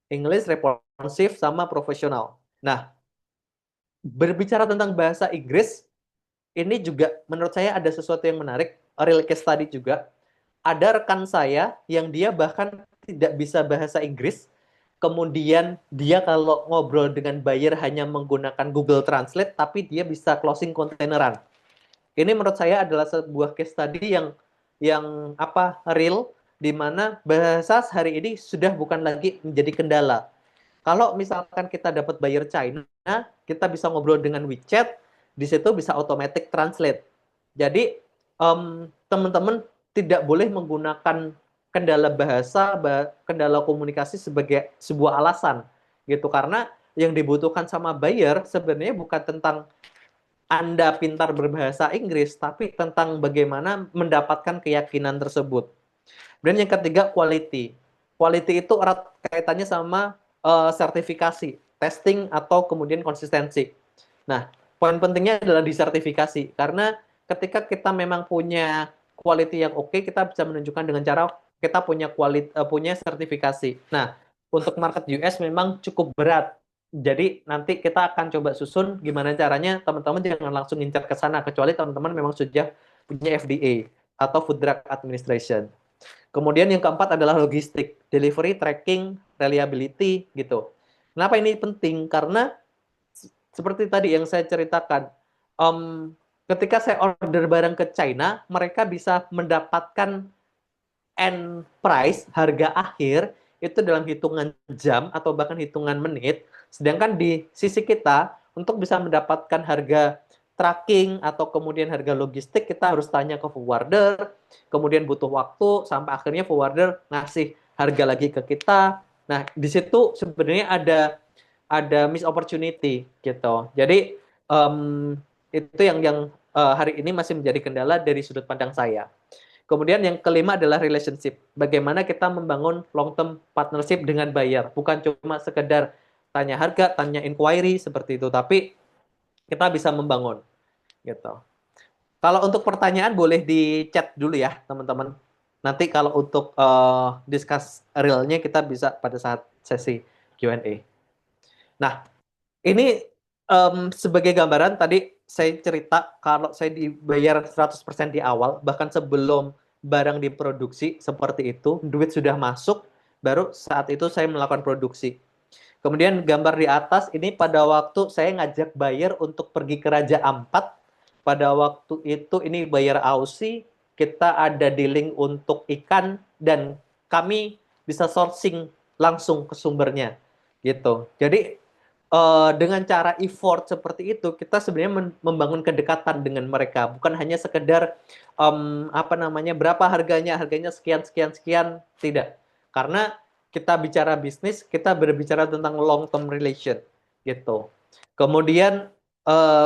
English responsif sama profesional. Nah, berbicara tentang bahasa Inggris, ini juga menurut saya ada sesuatu yang menarik, real case study juga. Ada rekan saya yang dia bahkan tidak bisa bahasa Inggris, kemudian dia kalau ngobrol dengan buyer hanya menggunakan Google Translate, tapi dia bisa closing kontaineran. Ini menurut saya adalah sebuah case study yang apa, real, di mana bahasa hari ini sudah bukan lagi menjadi kendala. Kalau misalkan kita dapat buyer China, kita bisa ngobrol dengan WeChat, di situ bisa automatic translate. Jadi teman-teman tidak boleh menggunakan kendala bahasa, kendala komunikasi sebagai sebuah alasan gitu, karena yang dibutuhkan sama buyer sebenarnya bukan tentang anda pintar berbahasa Inggris, tapi tentang bagaimana mendapatkan keyakinan tersebut. Dan yang ketiga, quality. Quality itu erat kaitannya sama sertifikasi, testing, atau kemudian konsistensi. Nah, poin pentingnya adalah di sertifikasi. Karena ketika kita memang punya quality yang oke, kita bisa menunjukkan dengan cara kita punya sertifikasi. Nah, untuk market US memang cukup berat. Jadi nanti kita akan coba susun gimana caranya, teman-teman jangan langsung ngincar ke sana, kecuali teman-teman memang sudah punya FDA atau Food Drug Administration. Kemudian yang keempat adalah logistik, delivery, tracking, reliability gitu. Kenapa ini penting? Karena seperti tadi yang saya ceritakan, um, ketika saya order barang ke China, mereka bisa mendapatkan end price, harga akhir, itu dalam hitungan jam atau bahkan hitungan menit. Sedangkan di sisi kita, untuk bisa mendapatkan harga tracking atau kemudian harga logistik, kita harus tanya ke forwarder, kemudian butuh waktu, sampai akhirnya forwarder ngasih harga lagi ke kita. Nah, di situ sebenarnya ada miss opportunity gitu. Jadi itu yang hari ini masih menjadi kendala dari sudut pandang saya. Kemudian yang kelima adalah relationship. Bagaimana kita membangun long term partnership dengan buyer. Bukan cuma sekedar tanya harga, tanya inquiry seperti itu, tapi kita bisa membangun gitu. Kalau untuk pertanyaan boleh di chat dulu ya, teman-teman. Nanti kalau untuk discuss realnya kita bisa pada saat sesi Q&A. Nah, ini sebagai gambaran tadi saya cerita kalau saya dibayar 100% di awal, bahkan sebelum barang diproduksi seperti itu, duit sudah masuk, baru saat itu saya melakukan produksi. Kemudian gambar di atas ini pada waktu saya ngajak buyer untuk pergi ke Raja Ampat. Pada waktu itu ini buyer Aussie, kita ada dealing untuk ikan dan kami bisa sourcing langsung ke sumbernya gitu. Jadi dengan cara effort seperti itu kita sebenarnya membangun kedekatan dengan mereka, bukan hanya sekedar apa namanya berapa harganya, harganya sekian sekian sekian, tidak. Karena kita bicara bisnis, kita berbicara tentang long term relation gitu. Kemudian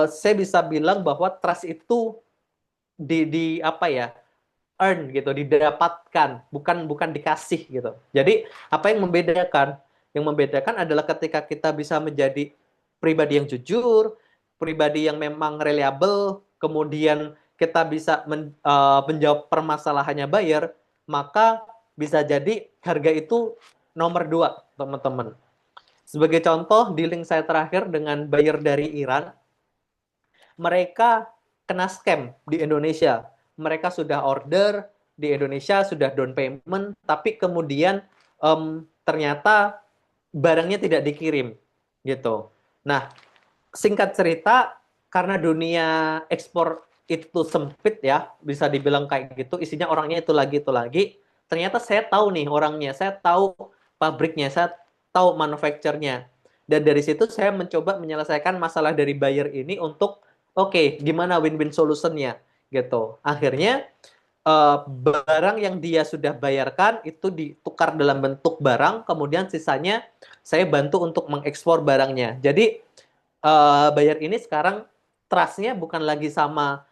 saya bisa bilang bahwa trust itu di apa ya, earn gitu, didapatkan, bukan bukan dikasih gitu. Jadi apa yang membedakan? Yang membedakan adalah ketika kita bisa menjadi pribadi yang jujur, pribadi yang memang reliable, kemudian kita bisa menjawab permasalahannya buyer, maka bisa jadi harga itu nomor dua, teman-teman. Sebagai contoh, di link saya terakhir dengan buyer dari Iran, mereka kena scam di Indonesia. Mereka sudah order di Indonesia, sudah down payment, tapi kemudian ternyata barangnya tidak dikirim, gitu. Nah, singkat cerita, karena dunia ekspor itu sempit ya, bisa dibilang kayak gitu, isinya orangnya itu lagi. Ternyata saya tahu nih orangnya, saya tahu pabriknya, saya tahu manufacturernya. Dan dari situ saya mencoba menyelesaikan masalah dari buyer ini untuk oke, gimana win-win solutionnya gitu. Akhirnya barang yang dia sudah bayarkan itu ditukar dalam bentuk barang, kemudian sisanya saya bantu untuk mengekspor barangnya. Jadi buyer ini sekarang trust-nya bukan lagi sama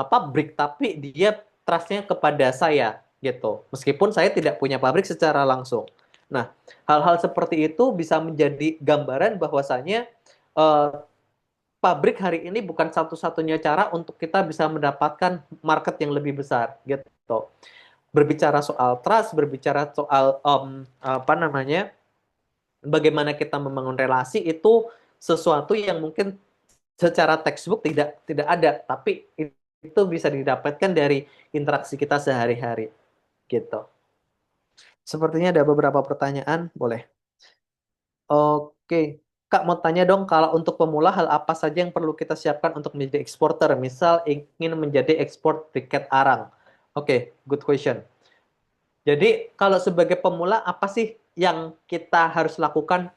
pabrik, tapi dia trust-nya kepada saya gitu. Meskipun saya tidak punya pabrik secara langsung. Nah, hal-hal seperti itu bisa menjadi gambaran bahwasanya eh, pabrik hari ini bukan satu-satunya cara untuk kita bisa mendapatkan market yang lebih besar gitu. Berbicara soal trust, berbicara soal apa namanya, bagaimana kita membangun relasi itu sesuatu yang mungkin secara textbook tidak tidak ada, tapi itu bisa didapatkan dari interaksi kita sehari-hari gitu. Sepertinya ada beberapa pertanyaan, boleh. Oke, Kak mau tanya dong, kalau untuk pemula hal apa saja yang perlu kita siapkan untuk menjadi eksporter? Misal ingin menjadi ekspor briket arang. Oke, good question. Jadi kalau sebagai pemula apa sih yang kita harus lakukan?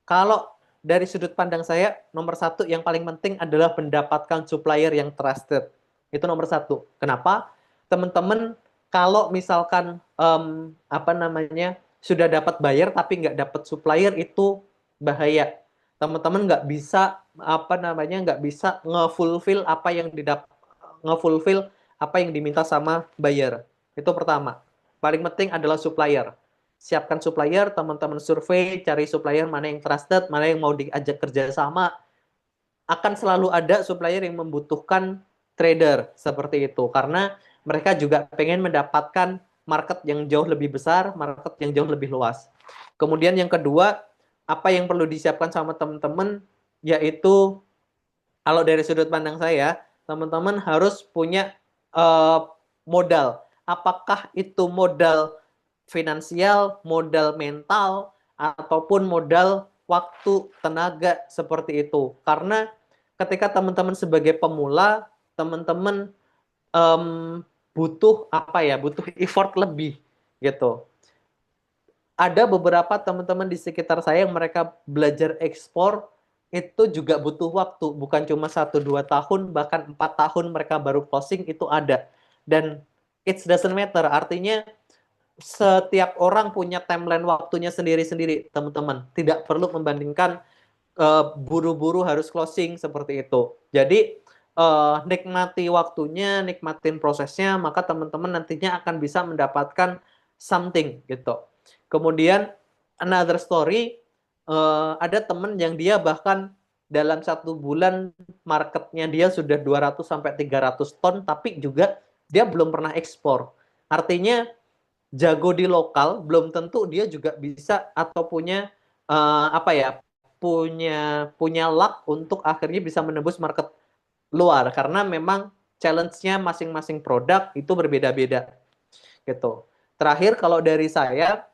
Kalau dari sudut pandang saya, nomor satu yang paling penting adalah mendapatkan supplier yang trusted. Itu nomor satu. Kenapa? Teman-teman, kalau misalkan apa namanya sudah dapat buyer tapi nggak dapat supplier itu bahaya. Teman-teman nggak bisa apa namanya nggak bisa ngefulfill apa yang ngefulfill apa yang diminta sama buyer. Itu pertama. Paling penting adalah supplier. Siapkan supplier, teman-teman survei, cari supplier mana yang trusted, mana yang mau diajak kerja sama. Akan selalu ada supplier yang membutuhkan trader seperti itu, karena mereka juga pengen mendapatkan market yang jauh lebih besar, market yang jauh lebih luas. Kemudian yang kedua, apa yang perlu disiapkan sama teman-teman, yaitu kalau dari sudut pandang saya, teman-teman harus punya modal. Apakah itu modal finansial, modal mental, ataupun modal waktu, tenaga seperti itu. Karena ketika teman-teman sebagai pemula, teman-teman butuh apa ya? Butuh effort lebih gitu. Ada beberapa teman-teman di sekitar saya yang mereka belajar ekspor itu juga butuh waktu, bukan cuma 1-2 tahun, bahkan 4 tahun mereka baru closing itu ada. Dan it doesn't matter, artinya setiap orang punya timeline waktunya sendiri-sendiri, teman-teman. Tidak perlu membandingkan buru-buru harus closing seperti itu. Jadi nikmati waktunya, nikmatin prosesnya, maka teman-teman nantinya akan bisa mendapatkan something gitu. Kemudian another story, ada teman yang dia bahkan dalam 1 bulan marketnya dia sudah 200 sampai 300 ton, tapi juga dia belum pernah ekspor. Artinya jago di lokal belum tentu dia juga bisa atau punya apa ya, punya punya luck untuk akhirnya bisa menembus market luar, karena memang challenge-nya masing-masing produk itu berbeda-beda gitu. Terakhir kalau dari saya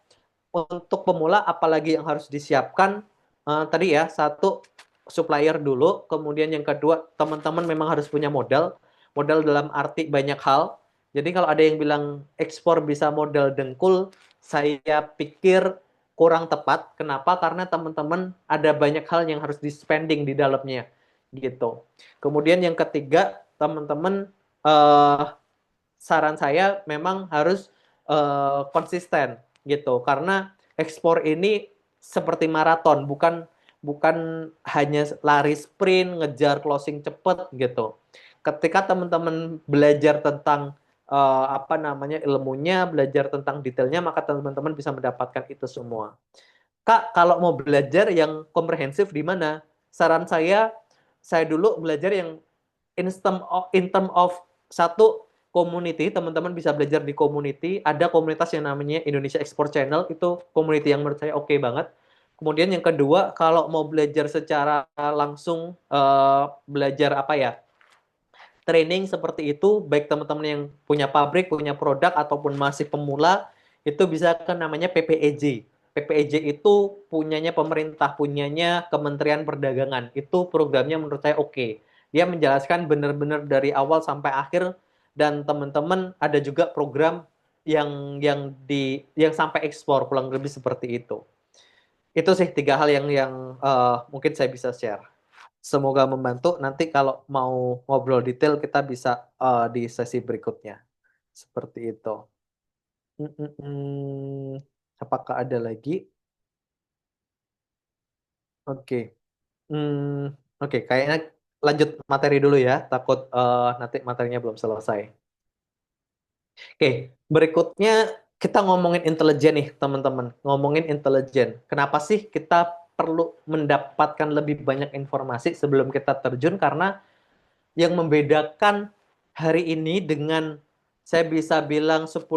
untuk pemula apalagi yang harus disiapkan tadi ya satu supplier dulu, kemudian yang kedua teman-teman memang harus punya modal, modal dalam arti banyak hal. Jadi kalau ada yang bilang ekspor bisa modal dengkul, saya pikir kurang tepat. Kenapa? Karena teman-teman ada banyak hal yang harus di spending di dalamnya gitu. Kemudian yang ketiga, teman-teman saran saya memang harus konsisten gitu karena ekspor ini seperti maraton bukan bukan hanya lari sprint ngejar closing cepet gitu. Ketika teman-teman belajar tentang apa namanya ilmunya, belajar tentang detailnya, maka teman-teman bisa mendapatkan itu semua. Kak, kalau mau belajar yang komprehensif di mana? Saran saya dulu belajar yang in term of satu community, teman-teman bisa belajar di community. Ada komunitas yang namanya Indonesia Export Channel, itu community yang menurut saya oke banget. Kemudian yang kedua, kalau mau belajar secara langsung, belajar apa ya, training seperti itu, baik teman-teman yang punya pabrik, punya produk, ataupun masih pemula, itu bisa ke namanya PPEJ. PPEJ itu punyanya pemerintah, punyanya Kementerian Perdagangan. Itu programnya menurut saya oke. Dia menjelaskan benar-benar dari awal sampai akhir, dan teman-teman ada juga program yang sampai ekspor kurang lebih seperti itu. Itu sih tiga hal yang mungkin saya bisa share. Semoga membantu. Nanti kalau mau ngobrol detail kita bisa di sesi berikutnya. Seperti itu. Apakah ada lagi? Oke. Hmm, Oke, kayaknya lanjut materi dulu ya. Takut nanti materinya belum selesai. Oke, berikutnya kita ngomongin intelijen nih, teman-teman. Ngomongin intelijen. Kenapa sih kita perlu mendapatkan lebih banyak informasi sebelum kita terjun? Karena yang membedakan hari ini dengan saya bisa bilang 10-15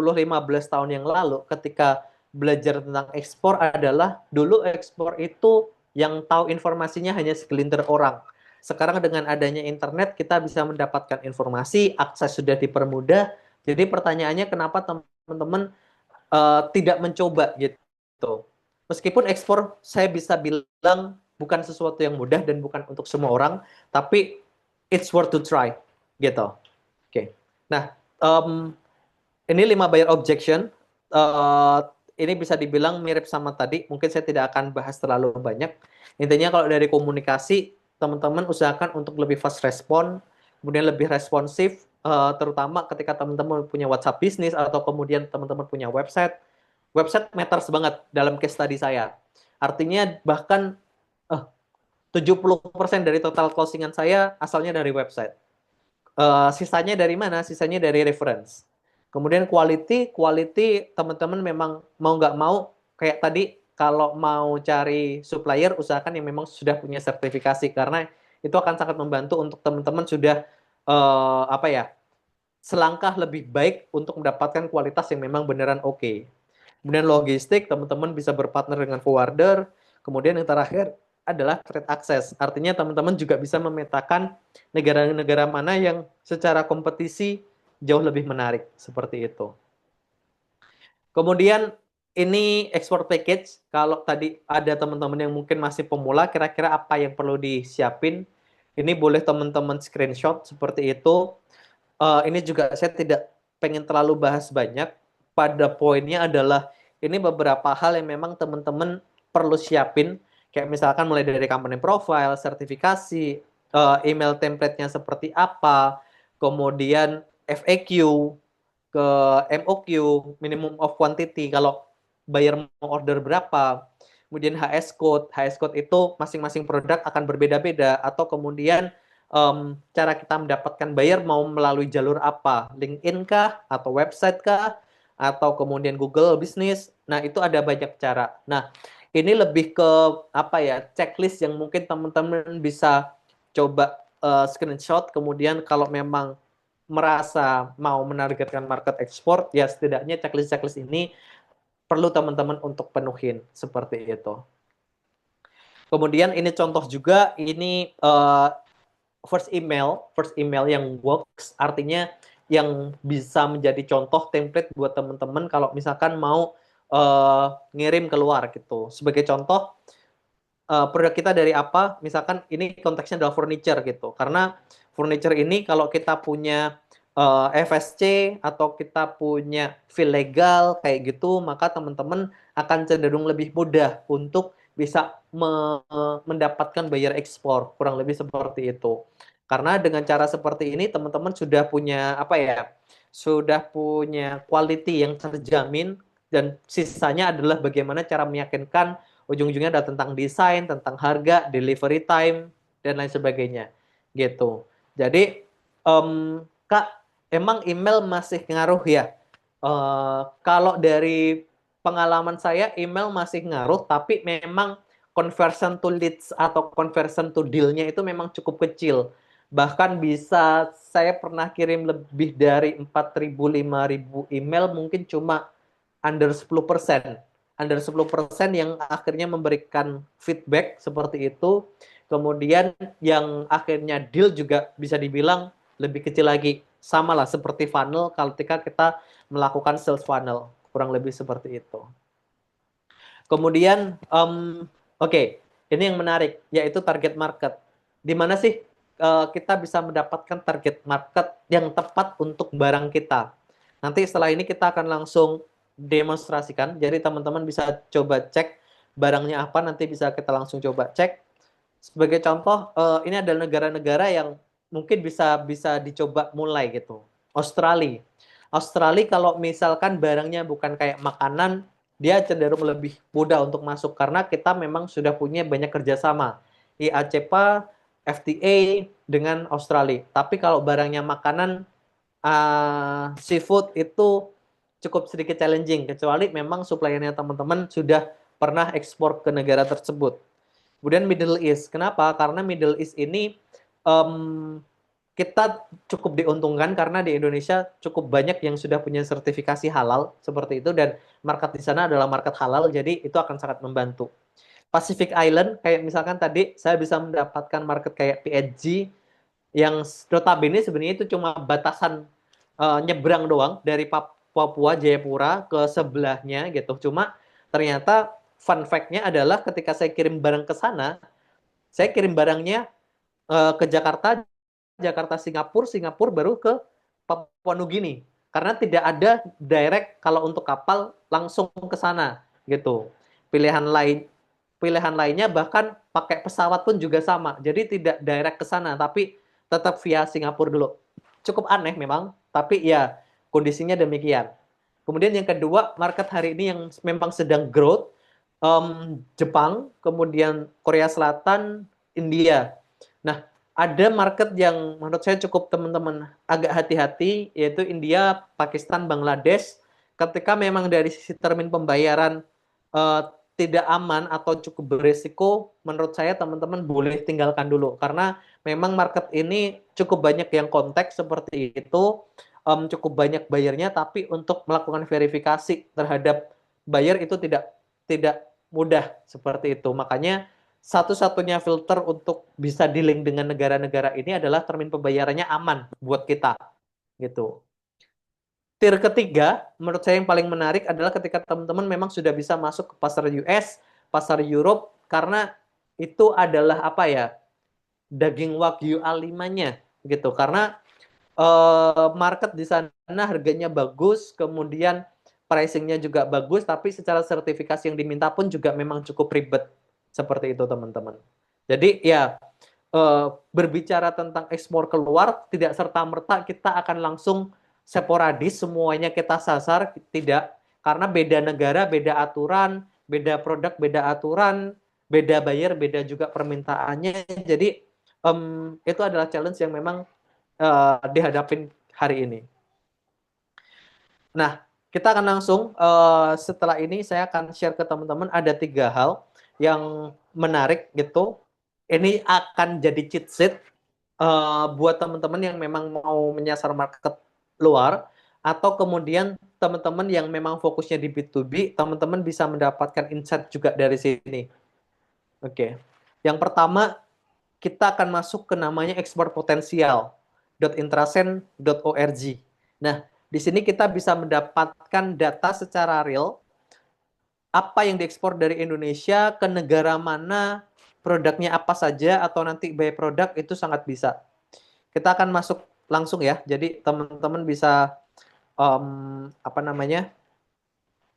tahun yang lalu ketika belajar tentang ekspor adalah dulu ekspor itu yang tahu informasinya hanya segelintir orang. Sekarang dengan adanya internet kita bisa mendapatkan informasi, akses sudah dipermudah. Jadi pertanyaannya kenapa teman-teman tidak mencoba gitu. Meskipun ekspor saya bisa bilang bukan sesuatu yang mudah dan bukan untuk semua orang, tapi it's worth to try gitu. Oke. Nah, ini 5 buyer objection. Uh, ini bisa dibilang mirip sama tadi. Mungkin saya tidak akan bahas terlalu banyak. Intinya kalau dari komunikasi, teman-teman usahakan untuk lebih fast respon, kemudian lebih responsif, terutama ketika teman-teman punya WhatsApp bisnis atau kemudian teman-teman punya website. Website matters banget dalam case study saya. Artinya bahkan 70% dari total closingan saya asalnya dari website. Sisanya dari mana? Sisanya dari reference. Kemudian quality teman-teman memang mau nggak mau kayak tadi kalau mau cari supplier usahakan yang memang sudah punya sertifikasi karena itu akan sangat membantu untuk teman-teman sudah apa ya selangkah lebih baik untuk mendapatkan kualitas yang memang beneran oke. Kemudian logistik, teman-teman bisa berpartner dengan forwarder. Kemudian yang terakhir adalah trade access. Artinya teman-teman juga bisa memetakan negara-negara mana yang secara kompetisi jauh lebih menarik. Seperti itu. Kemudian ini export package. Kalau tadi ada teman-teman yang mungkin masih pemula, kira-kira apa yang perlu disiapin? Ini boleh teman-teman screenshot seperti itu. Ini juga saya tidak pengen terlalu bahas banyak. Pada poinnya adalah ini beberapa hal yang memang teman-teman perlu siapin. Kayak misalkan mulai dari company profile, sertifikasi, email template-nya seperti apa, kemudian FAQ, ke MOQ, minimum of quantity, kalau buyer mau order berapa, kemudian HS code. HS code itu masing-masing produk akan berbeda-beda, atau kemudian cara kita mendapatkan buyer mau melalui jalur apa, LinkedIn kah, atau website kah, atau kemudian Google Business. Nah, itu ada banyak cara. Nah, ini lebih ke apa ya, checklist yang mungkin teman-teman bisa coba screenshot, kemudian kalau memang merasa mau menargetkan market ekspor, ya setidaknya checklist-checklist ini perlu teman-teman untuk penuhin seperti itu. Kemudian ini contoh juga, ini first email yang works, artinya yang bisa menjadi contoh template buat teman-teman kalau misalkan mau ngirim keluar gitu. Sebagai contoh, produk kita dari apa? Misalkan ini konteksnya adalah furniture gitu. Karena furniture ini kalau kita punya FSC atau kita punya fee legal kayak gitu, maka teman-teman akan cenderung lebih mudah untuk bisa mendapatkan buyer ekspor, kurang lebih seperti itu. Karena dengan cara seperti ini teman-teman sudah punya apa ya? Sudah punya quality yang terjamin dan sisanya adalah bagaimana cara meyakinkan ujung-ujungnya ada tentang desain, tentang harga, delivery time, dan lain sebagainya. Gitu. Jadi, Kak, emang email masih ngaruh ya? Kalau dari pengalaman saya, email masih ngaruh, tapi memang conversion to leads atau conversion to deal-nya itu memang cukup kecil. Bahkan bisa saya pernah kirim lebih dari 4.000 5.000 email mungkin cuma under 10%. Under 10% yang akhirnya memberikan feedback seperti itu. Kemudian yang akhirnya deal juga bisa dibilang lebih kecil lagi. Sama lah seperti funnel ketika kita melakukan sales funnel. Kurang lebih seperti itu. Kemudian, oke, ini yang menarik, yaitu target market. Di mana sih kita bisa mendapatkan target market yang tepat untuk barang kita? Nanti setelah ini kita akan langsung demonstrasikan. Jadi teman-teman bisa coba cek barangnya apa, nanti bisa kita langsung coba cek. Sebagai contoh, ini adalah negara-negara yang mungkin bisa bisa dicoba mulai gitu. Australia. Australia kalau misalkan barangnya bukan kayak makanan, dia cenderung lebih mudah untuk masuk karena kita memang sudah punya banyak kerjasama IACPA, FTA dengan Australia. Tapi kalau barangnya makanan, seafood itu cukup sedikit challenging kecuali memang suppliernya teman-teman sudah pernah ekspor ke negara tersebut. Kemudian Middle East. Kenapa? Karena Middle East ini um, kita cukup diuntungkan karena di Indonesia cukup banyak yang sudah punya sertifikasi halal seperti itu dan market di sana adalah market halal, jadi itu akan sangat membantu. Pacific Island kayak misalkan tadi saya bisa mendapatkan market kayak PNG yang notabene sebenarnya itu cuma batasan nyebrang doang dari Papua Jayapura ke sebelahnya gitu. Cuma ternyata fun fact-nya adalah ketika saya kirim barang ke sana, saya kirim barangnya ke Jakarta, Jakarta Singapura, Singapura baru ke Papua Nugini. Karena tidak ada direct kalau untuk kapal langsung ke sana gitu. Pilihan lain pilihan lainnya bahkan pakai pesawat pun juga sama. Jadi tidak direct ke sana tapi tetap via Singapura dulu. Cukup aneh memang, tapi ya kondisinya demikian. Kemudian yang kedua, market hari ini yang memang sedang growth, Jepang, kemudian Korea Selatan, India. Nah, ada market yang menurut saya cukup teman-teman agak hati-hati, yaitu India, Pakistan, Bangladesh. Ketika memang dari sisi termin pembayaran uh, tidak aman atau cukup berisiko, menurut saya teman-teman boleh tinggalkan dulu. Karena memang market ini cukup banyak yang kontak seperti itu, cukup banyak bayarnya, tapi untuk melakukan verifikasi terhadap buyer itu tidak tidak mudah seperti itu. Makanya satu-satunya filter untuk bisa dealing dengan negara-negara ini adalah termin pembayarannya aman buat kita gitu. Tier ketiga, menurut saya yang paling menarik adalah ketika teman-teman memang sudah bisa masuk ke pasar US, pasar Europe, karena itu adalah apa ya, daging Wagyu A5-nya gitu. Karena market di sana harganya bagus, kemudian pricing-nya juga bagus, tapi secara sertifikasi yang diminta pun juga memang cukup ribet. Seperti itu teman-teman. Jadi ya berbicara tentang ekspor keluar, tidak serta-merta kita akan langsung sporadis semuanya kita sasar, tidak. Karena beda negara, beda aturan, beda produk, beda aturan, beda buyer, beda juga permintaannya. Jadi itu adalah challenge yang memang dihadapin hari ini. Nah, kita akan langsung setelah ini saya akan share ke teman-teman ada 3 hal yang menarik gitu. Ini akan jadi cheat sheet buat teman-teman yang memang mau menyasar market luar atau kemudian teman-teman yang memang fokusnya di B2B, teman-teman bisa mendapatkan insight juga dari sini. Oke. Yang pertama, kita akan masuk ke namanya ekspor potensial .intrasen.org. Nah, di sini kita bisa mendapatkan data secara real apa yang diekspor dari Indonesia ke negara mana, produknya apa saja atau nanti by produk itu sangat bisa. Kita akan masuk langsung ya. Jadi teman-teman bisa apa namanya?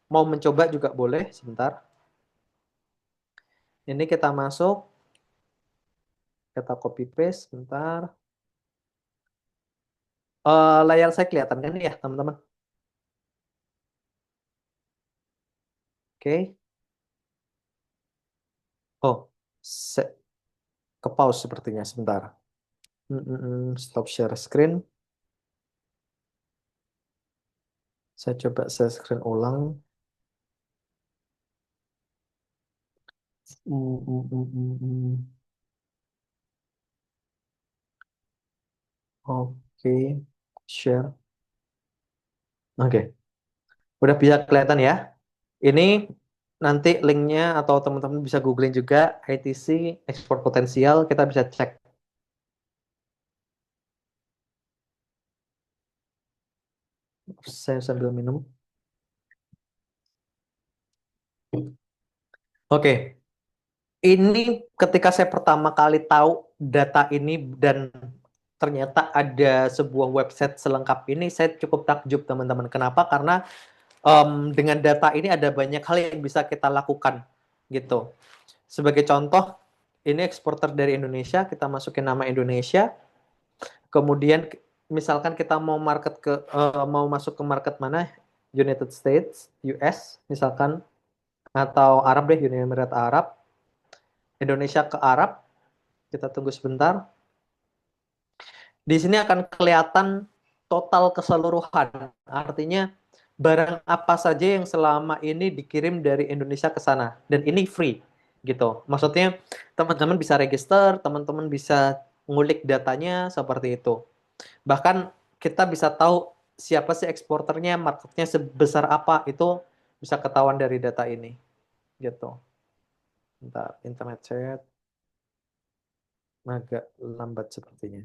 Mau mencoba juga boleh sebentar. Ini kita masuk, kita copy paste sebentar. Layar saya kelihatan kan ya, teman-teman? Oke. Oh, ke pause sepertinya sebentar. Stop share screen. Saya coba share screen ulang. Mm, mm, mm, mm, mm. Oke, share. Oke, udah bisa kelihatan ya. Ini nanti linknya atau teman-teman bisa googling juga ITC ekspor potensial. Kita bisa cek. Saya sambil minum. Oke, ini ketika saya pertama kali tahu data ini dan ternyata ada sebuah website selengkap ini, saya cukup takjub teman-teman. Kenapa? Karena dengan data ini ada banyak hal yang bisa kita lakukan gitu. Sebagai contoh, ini eksporter dari Indonesia, kita masukin nama Indonesia. Kemudian misalkan kita mau masuk ke market mana? United States, US misalkan, atau Arab deh, Uni Emirat Arab. Indonesia ke Arab, kita tunggu sebentar. Di sini akan kelihatan total keseluruhan. Artinya barang apa saja yang selama ini dikirim dari Indonesia ke sana dan ini free gitu. Maksudnya teman-teman bisa register, teman-teman bisa ngulik datanya seperti itu. Bahkan kita bisa tahu siapa sih eksporternya, marketnya sebesar apa itu bisa ketahuan dari data ini gitu. Bentar, internet saya agak lambat sepertinya.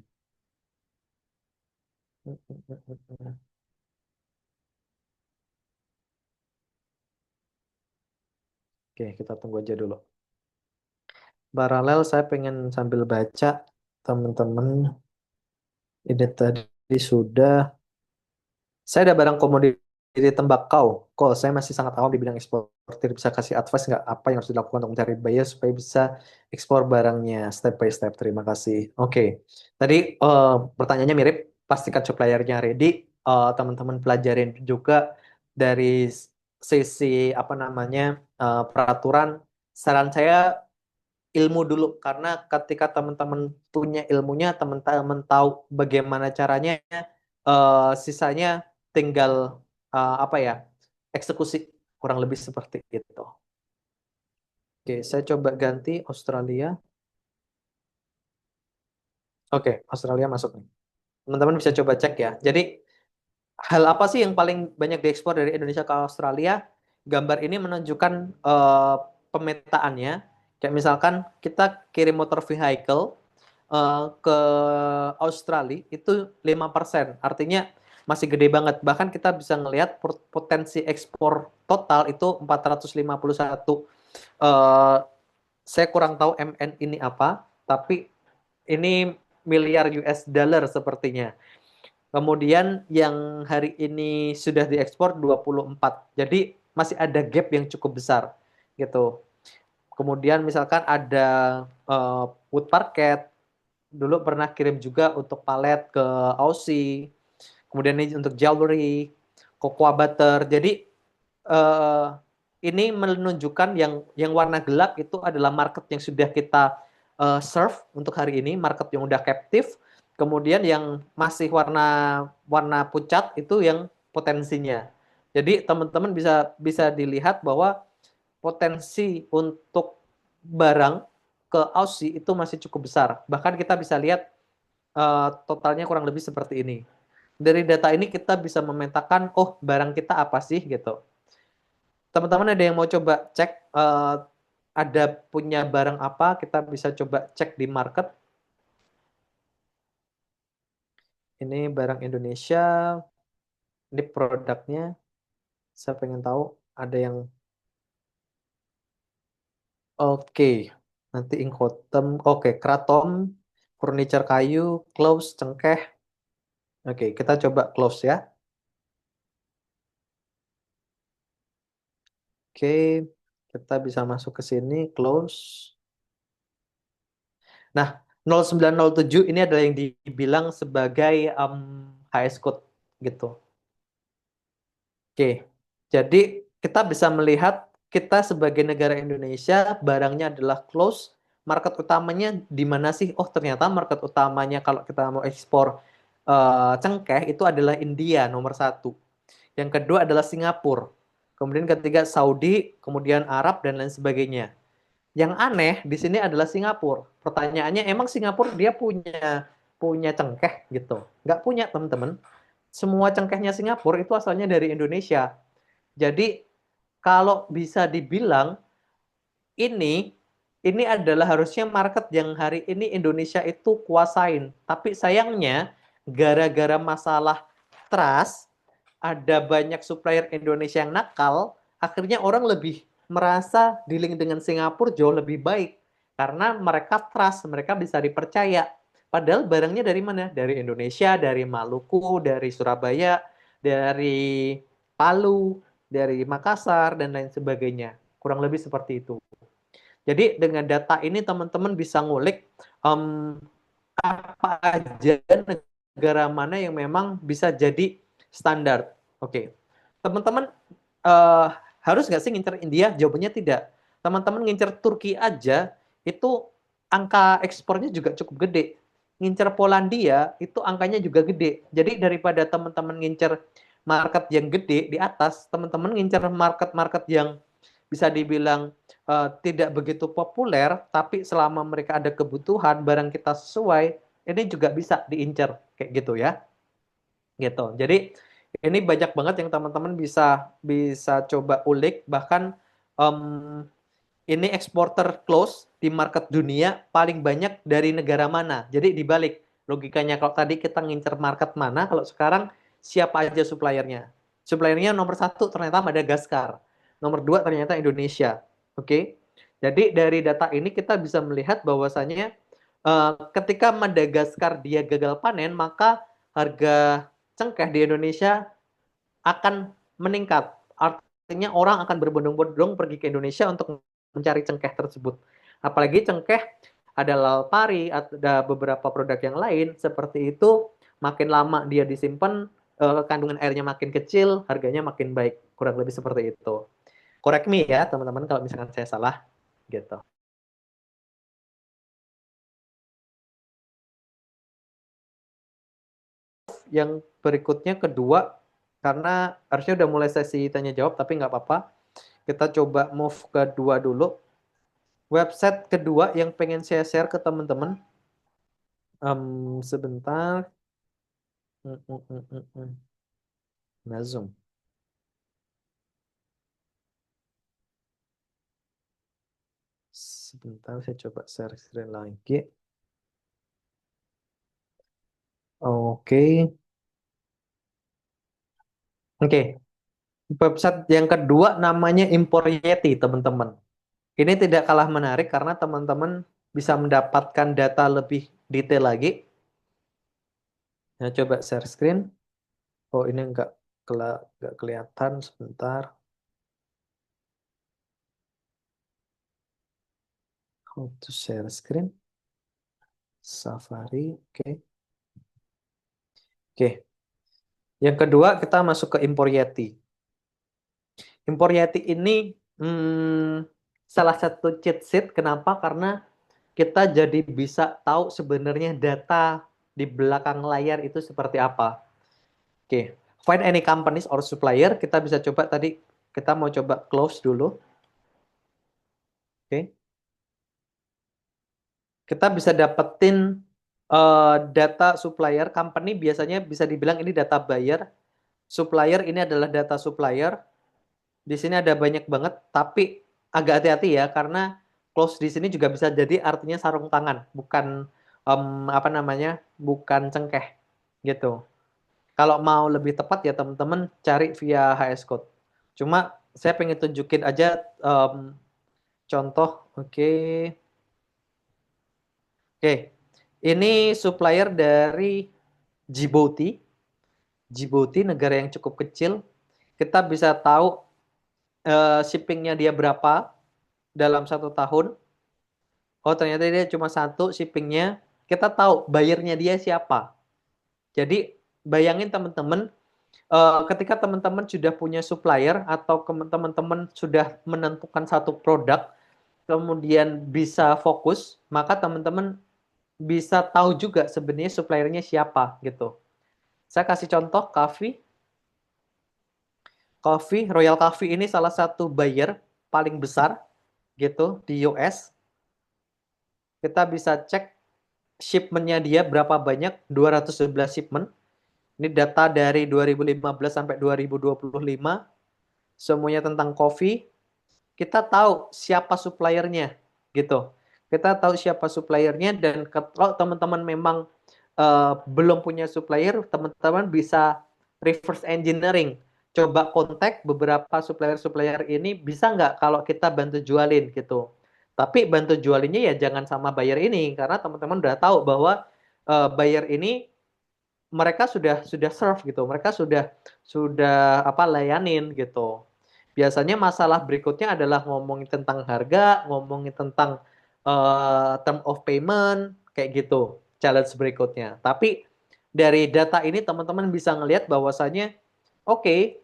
Oke, kita tunggu aja dulu. Paralel saya pengen sambil baca teman-teman. Ini tadi sudah. Saya ada barang komoditi tembakau. Kok saya masih sangat awam di bidang eksportir. Bisa kasih advice nggak apa yang harus dilakukan untuk mencari buyer supaya bisa ekspor barangnya step by step. Terima kasih. Oke. Tadi pertanyaannya mirip. Pastikan suppliernya ready. Teman-teman pelajarin juga dari sisi apa namanya peraturan. Saran saya ilmu dulu karena ketika teman-teman punya ilmunya, teman-teman tahu bagaimana caranya, sisanya tinggal apa ya, eksekusi kurang lebih seperti itu. Oke, saya coba ganti Australia. Oke, Australia masuk nih. Teman-teman bisa coba cek ya. Jadi hal apa sih yang paling banyak diekspor dari Indonesia ke Australia? Gambar ini menunjukkan pemetaannya. Kayak misalkan kita kirim motor vehicle ke Australia itu 5%. Artinya masih gede banget. Bahkan kita bisa ngelihat potensi ekspor total itu 451. Eh, saya kurang tahu MN ini apa, tapi ini miliar US dollar sepertinya. Kemudian yang hari ini sudah diekspor 24. Jadi masih ada gap yang cukup besar gitu. Kemudian misalkan ada wood parket, dulu pernah kirim juga untuk palet ke Aussie. Kemudian ini untuk jewelry, cocoa butter. Jadi eh, ini menunjukkan yang warna gelap itu adalah market yang sudah kita serve untuk hari ini, market yang udah captive. Kemudian yang masih warna warna pucat itu yang potensinya. Jadi teman-teman bisa bisa dilihat bahwa potensi untuk barang ke Aussie itu masih cukup besar. Bahkan kita bisa lihat totalnya kurang lebih seperti ini. Dari data ini kita bisa memetakan, oh barang kita apa sih gitu. Teman-teman ada yang mau coba cek ada punya barang apa, kita bisa coba cek di market. Ini barang Indonesia, ini produknya. Saya pengen tahu ada yang oke. Nanti Incoterm, oke, Kraton, furniture kayu, close, cengkeh. Oke, kita coba close ya. Oke, kita bisa masuk ke sini, close. Nah, 0907 ini adalah yang dibilang sebagai HS code gitu. Oke, jadi kita bisa melihat kita sebagai negara Indonesia barangnya adalah close. Market utamanya di mana sih? Oh, ternyata market utamanya kalau kita mau ekspor cengkeh itu adalah India nomor satu. Yang kedua adalah Singapura. Kemudian ketiga Saudi, kemudian Arab dan lain sebagainya. Yang aneh di sini adalah Singapura. Pertanyaannya, emang Singapura dia punya punya cengkeh gitu? Nggak punya, teman-teman. Semua cengkehnya Singapura itu asalnya dari Indonesia. Jadi kalau bisa dibilang ini ini adalah harusnya market yang hari ini Indonesia itu kuasain. Tapi sayangnya gara-gara masalah trust, ada banyak supplier Indonesia yang nakal, akhirnya orang lebih merasa dealing dengan Singapura jauh lebih baik karena mereka trust, mereka bisa dipercaya. Padahal barangnya dari mana? Dari Indonesia, dari Maluku, dari Surabaya, dari Palu, dari Makassar dan lain sebagainya. Kurang lebih seperti itu. Jadi dengan data ini teman-teman bisa ngulik um, apa aja negara mana yang memang bisa jadi standar. Oke, teman-teman uh, harus nggak sih ngincer India? Jawabannya tidak. Teman-teman ngincer Turki aja itu angka ekspornya juga cukup gede. Ngincer Polandia itu angkanya juga gede. Jadi daripada teman-teman ngincer market yang gede di atas, teman-teman ngincer market-market yang bisa dibilang tidak begitu populer, tapi selama mereka ada kebutuhan, barang kita sesuai, ini juga bisa diincar kayak gitu ya, gitu. Jadi ini banyak banget yang teman-teman bisa bisa coba ulik, bahkan um, ini eksporter close di market dunia paling banyak dari negara mana. Jadi dibalik logikanya, kalau tadi kita ngincer market mana, kalau sekarang siapa aja suppliernya. Suppliernya nomor satu ternyata Madagaskar, nomor dua ternyata Indonesia. Oke, jadi dari data ini kita bisa melihat bahwasannya ketika Madagaskar dia gagal panen, maka harga cengkeh di Indonesia akan meningkat. Artinya orang akan berbondong-bondong pergi ke Indonesia untuk mencari cengkeh tersebut. Apalagi cengkeh ada lalpari, ada beberapa produk yang lain seperti itu. Makin lama dia disimpan, kandungan airnya makin kecil, harganya makin baik. Kurang lebih seperti itu. Correct me ya teman-teman kalau misalkan saya salah gitu. Yang berikutnya kedua, karena harusnya udah mulai sesi tanya jawab tapi nggak apa-apa. Kita coba move ke dua dulu. Website kedua yang pengen saya share ke teman-teman. Sebentar. Mm, mm, mm, mm, mm. Nah, Zoom. Sebentar, saya coba share screen lagi. Oke. Oke. Website yang kedua namanya Impor Yeti, teman-teman. Ini tidak kalah menarik karena teman-teman bisa mendapatkan data lebih detail lagi. Nah, coba share screen. Oh, ini nggak kelihatan. Sebentar. How to share screen? Safari. Oke. Oke. Yang kedua, kita masuk ke Impor Yeti. Impor Yeti ini salah satu cheat sheet. Kenapa? Karena kita jadi bisa tahu sebenarnya data di belakang layar itu seperti apa. Oke, find any companies or supplier. Kita bisa coba tadi, kita mau coba close dulu. Oke, kita bisa dapetin data supplier. Company biasanya bisa dibilang ini data buyer. Supplier ini adalah data supplier. Di sini ada banyak banget, tapi agak hati-hati ya karena close di sini juga bisa jadi artinya sarung tangan, bukan apa namanya, bukan cengkeh gitu. Kalau mau lebih tepat ya teman-teman cari via HS Code. Cuma saya pengen tunjukin aja contoh. Oke. Oke. Ini supplier dari Djibouti. Djibouti negara yang cukup kecil. Kita bisa tahu shippingnya dia berapa dalam 1 tahun. Oh ternyata dia cuma satu shippingnya. Kita tahu bayarnya dia siapa. Jadi bayangin teman-teman, ketika teman-teman sudah punya supplier atau teman-teman sudah menentukan satu produk, kemudian bisa fokus, maka teman-teman bisa tahu juga sebenarnya suppliernya siapa gitu. Saya kasih contoh Coffee. Royal Coffee ini salah satu buyer paling besar gitu di US. Kita bisa cek shipmentnya dia berapa banyak, 211 shipment. Ini data dari 2015 sampai 2025, semuanya tentang kopi. Kita tahu siapa suppliernya gitu. Kita tahu siapa suppliernya dan kalau teman-teman memang belum punya supplier, teman-teman bisa reverse engineering. Coba kontak beberapa supplier-supplier ini, bisa nggak kalau kita bantu jualin gitu. Tapi bantu jualinnya ya jangan sama buyer ini, karena teman-teman udah tahu bahwa buyer ini mereka sudah serve gitu, mereka sudah apa layanin gitu. Biasanya masalah berikutnya adalah ngomongin tentang harga, ngomongin tentang term of payment kayak gitu. Challenge berikutnya. Tapi dari data ini teman-teman bisa ngelihat bahwasannya oke,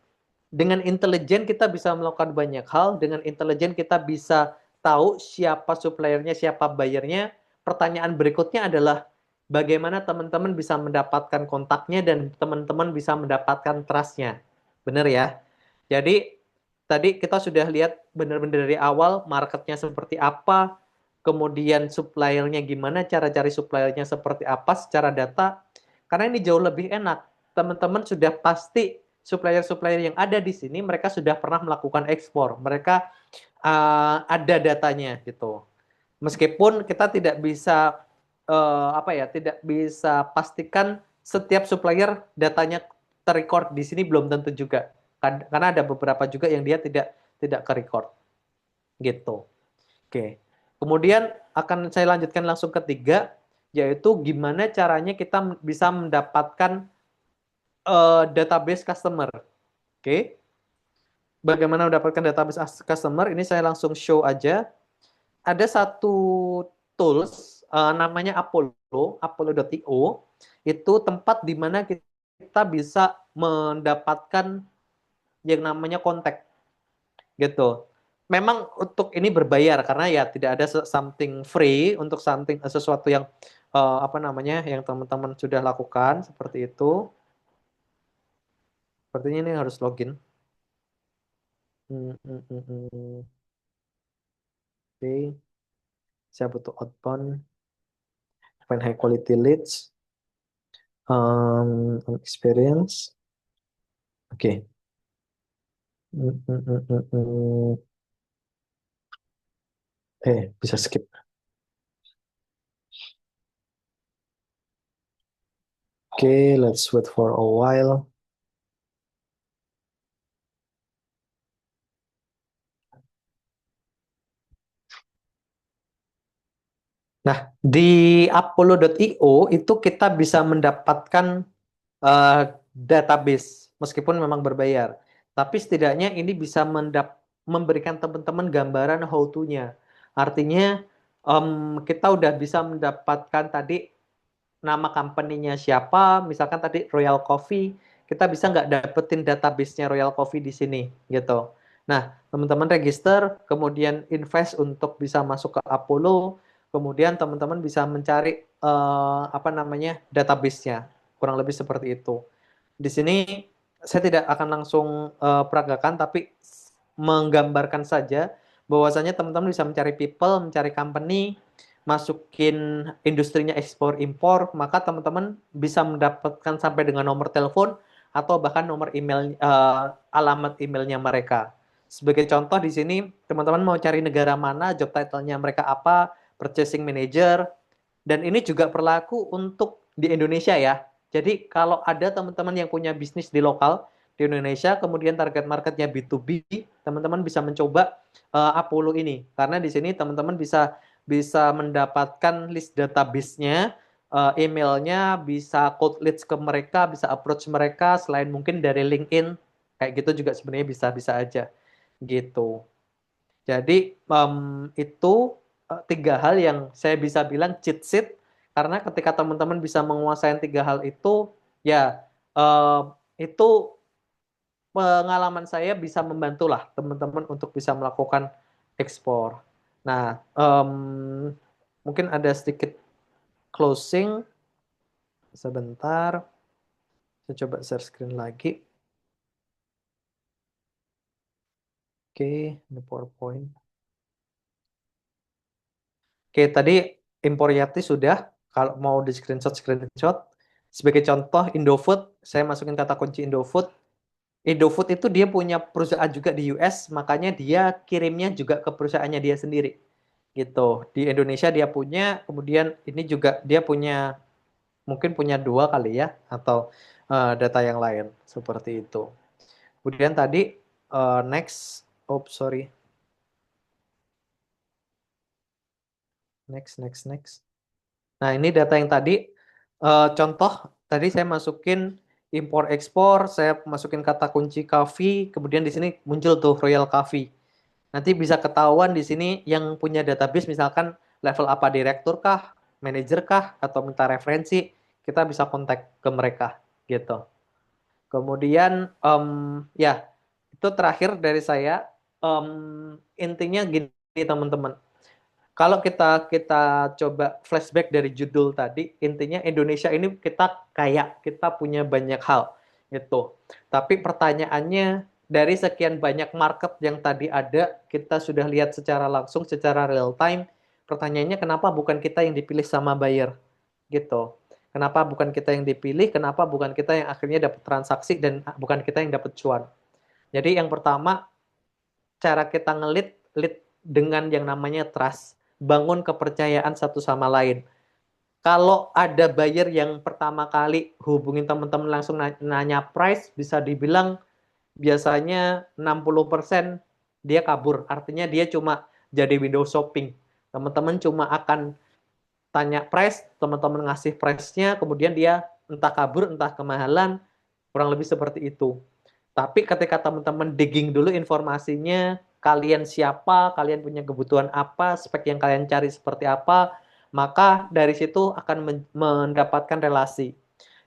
dengan intelijen kita bisa melakukan banyak hal, dengan intelijen kita bisa tahu siapa suppliernya, siapa bayarnya. Pertanyaan berikutnya adalah bagaimana teman-teman bisa mendapatkan kontaknya dan teman-teman bisa mendapatkan trust-nya. Benar ya? Jadi tadi kita sudah lihat benar-benar dari awal marketnya seperti apa, kemudian suppliernya gimana, cara cari suppliernya seperti apa secara data. Karena ini jauh lebih enak. Teman-teman sudah pasti supplier-supplier yang ada di sini mereka sudah pernah melakukan ekspor. Mereka ada datanya gitu. Meskipun kita tidak bisa apa ya, tidak bisa pastikan setiap supplier datanya terrecord di sini belum tentu juga. Karena ada beberapa juga yang dia tidak ke record gitu. Oke. Kemudian akan saya lanjutkan langsung ketiga, yaitu gimana caranya kita bisa mendapatkan database customer. Oke. Bagaimana mendapatkan database customer? Ini saya langsung show aja. Ada satu tools namanya Apollo, apollo.io. Itu tempat di mana kita bisa mendapatkan yang namanya kontak gitu. Memang untuk ini berbayar karena ya tidak ada something free untuk something sesuatu yang apa namanya yang teman-teman sudah lakukan seperti itu. Sepertinya ini harus login. Hmm, hmm, hmm, hmm. Oke, saya butuh outbound, find high quality leads, experience. Oke. Hmm, hmm, hmm, hmm, hmm. Bisa skip. Oke, let's wait for a while. Nah, di apollo.io itu kita bisa mendapatkan eh, database meskipun memang berbayar. Tapi setidaknya ini bisa memberikan teman-teman gambaran how to-nya. Artinya kita udah bisa mendapatkan tadi nama company-nya siapa, misalkan tadi Royal Coffee, kita bisa nggak dapetin database-nya Royal Coffee di sini gitu. Nah, teman-teman register, kemudian invest untuk bisa masuk ke Apollo, kemudian teman-teman bisa mencari apa namanya database-nya, kurang lebih seperti itu. Di sini saya tidak akan langsung peragakan, tapi menggambarkan saja bahwasanya teman-teman bisa mencari people, mencari company, masukin industrinya ekspor impor, maka teman-teman bisa mendapatkan sampai dengan nomor telepon atau bahkan nomor email alamat emailnya mereka. Sebagai contoh di sini teman-teman mau cari negara mana, job title-nya mereka apa, purchasing manager, dan ini juga berlaku untuk di Indonesia ya. Jadi kalau ada teman-teman yang punya bisnis di lokal di Indonesia, kemudian target marketnya B2B, teman-teman bisa mencoba Apollo ini. Karena di sini teman-teman bisa bisa mendapatkan list database-nya, emailnya, bisa cold leads ke mereka, bisa approach mereka, selain mungkin dari LinkedIn, kayak gitu juga sebenarnya bisa-bisa aja gitu. Jadi itu tiga hal yang saya bisa bilang cheat sheet karena ketika teman-teman bisa menguasai tiga hal itu, ya eh, itu pengalaman saya bisa membantu lah teman-teman untuk bisa melakukan ekspor. Nah, mungkin ada sedikit closing sebentar. Saya coba share screen lagi. Oke, ini PowerPoint. Oke, tadi impor Yati sudah. Kalau mau di screenshot, screenshot. Sebagai contoh, Indofood, saya masukin kata kunci Indofood. Indofood itu dia punya perusahaan juga di US, makanya dia kirimnya juga ke perusahaannya dia sendiri. Gitu. Di Indonesia dia punya, kemudian ini juga dia punya, mungkin punya dua kali ya, atau data yang lain. Seperti itu. Kemudian tadi, next, oh sorry, next. Nah, ini data yang tadi, contoh, tadi saya masukin impor ekspor, saya masukin kata kunci coffee, kemudian di sini muncul tuh Royal Coffee. Nanti bisa ketahuan di sini yang punya database misalkan level apa, direktur kah, manajer kah, atau minta referensi, kita bisa kontak ke mereka gitu. Kemudian ya itu terakhir dari saya. Intinya gini teman-teman. Kalau kita kita coba flashback dari judul tadi, intinya Indonesia ini kita kaya, kita punya banyak hal gitu. Tapi pertanyaannya dari sekian banyak market yang tadi ada, kita sudah lihat secara langsung, secara real time. Pertanyaannya kenapa bukan kita yang dipilih sama buyer gitu? Kenapa bukan kita yang dipilih? Kenapa bukan kita yang akhirnya dapat transaksi dan bukan kita yang dapat cuan? Jadi yang pertama, cara kita ngelit lead dengan yang namanya trust, bangun kepercayaan satu sama lain. Kalau ada buyer yang pertama kali hubungin teman-teman langsung nanya price, bisa dibilang biasanya 60% dia kabur. Artinya dia cuma jadi window shopping. Teman-teman cuma akan tanya price, teman-teman ngasih price-nya, kemudian dia entah kabur, entah kemahalan, kurang lebih seperti itu. Tapi ketika teman-teman digging dulu informasinya, kalian siapa, kalian punya kebutuhan apa, spek yang kalian cari seperti apa, maka dari situ akan mendapatkan relasi.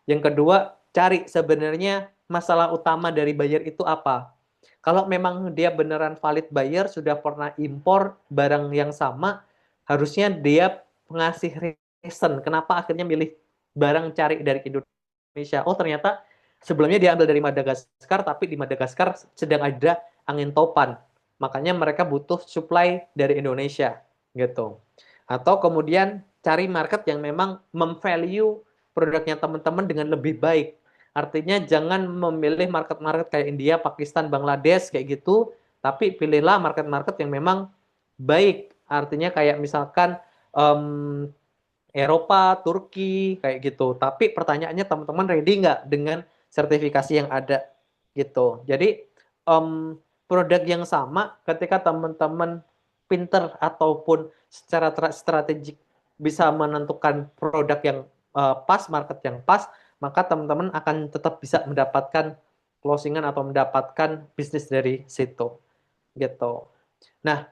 Yang kedua, cari sebenarnya masalah utama dari buyer itu apa. Kalau memang dia beneran valid buyer, sudah pernah impor barang yang sama, harusnya dia ngasih reason kenapa akhirnya milih barang cari dari Indonesia. Oh, ternyata sebelumnya dia ambil dari Madagaskar, tapi di Madagaskar sedang ada angin topan. Makanya mereka butuh supply dari Indonesia, gitu. Atau kemudian cari market yang memang memvalue produknya teman-teman dengan lebih baik. Artinya jangan memilih market-market kayak India, Pakistan, Bangladesh kayak gitu, tapi pilihlah market-market yang memang baik. Artinya kayak misalkan um, Eropa, Turki, kayak gitu. Tapi pertanyaannya teman-teman ready nggak dengan sertifikasi yang ada gitu. Jadi produk yang sama ketika teman-teman pinter ataupun secara strategik bisa menentukan produk yang pas, market yang pas, maka teman-teman akan tetap bisa mendapatkan closingan atau mendapatkan bisnis dari situ gitu. Nah,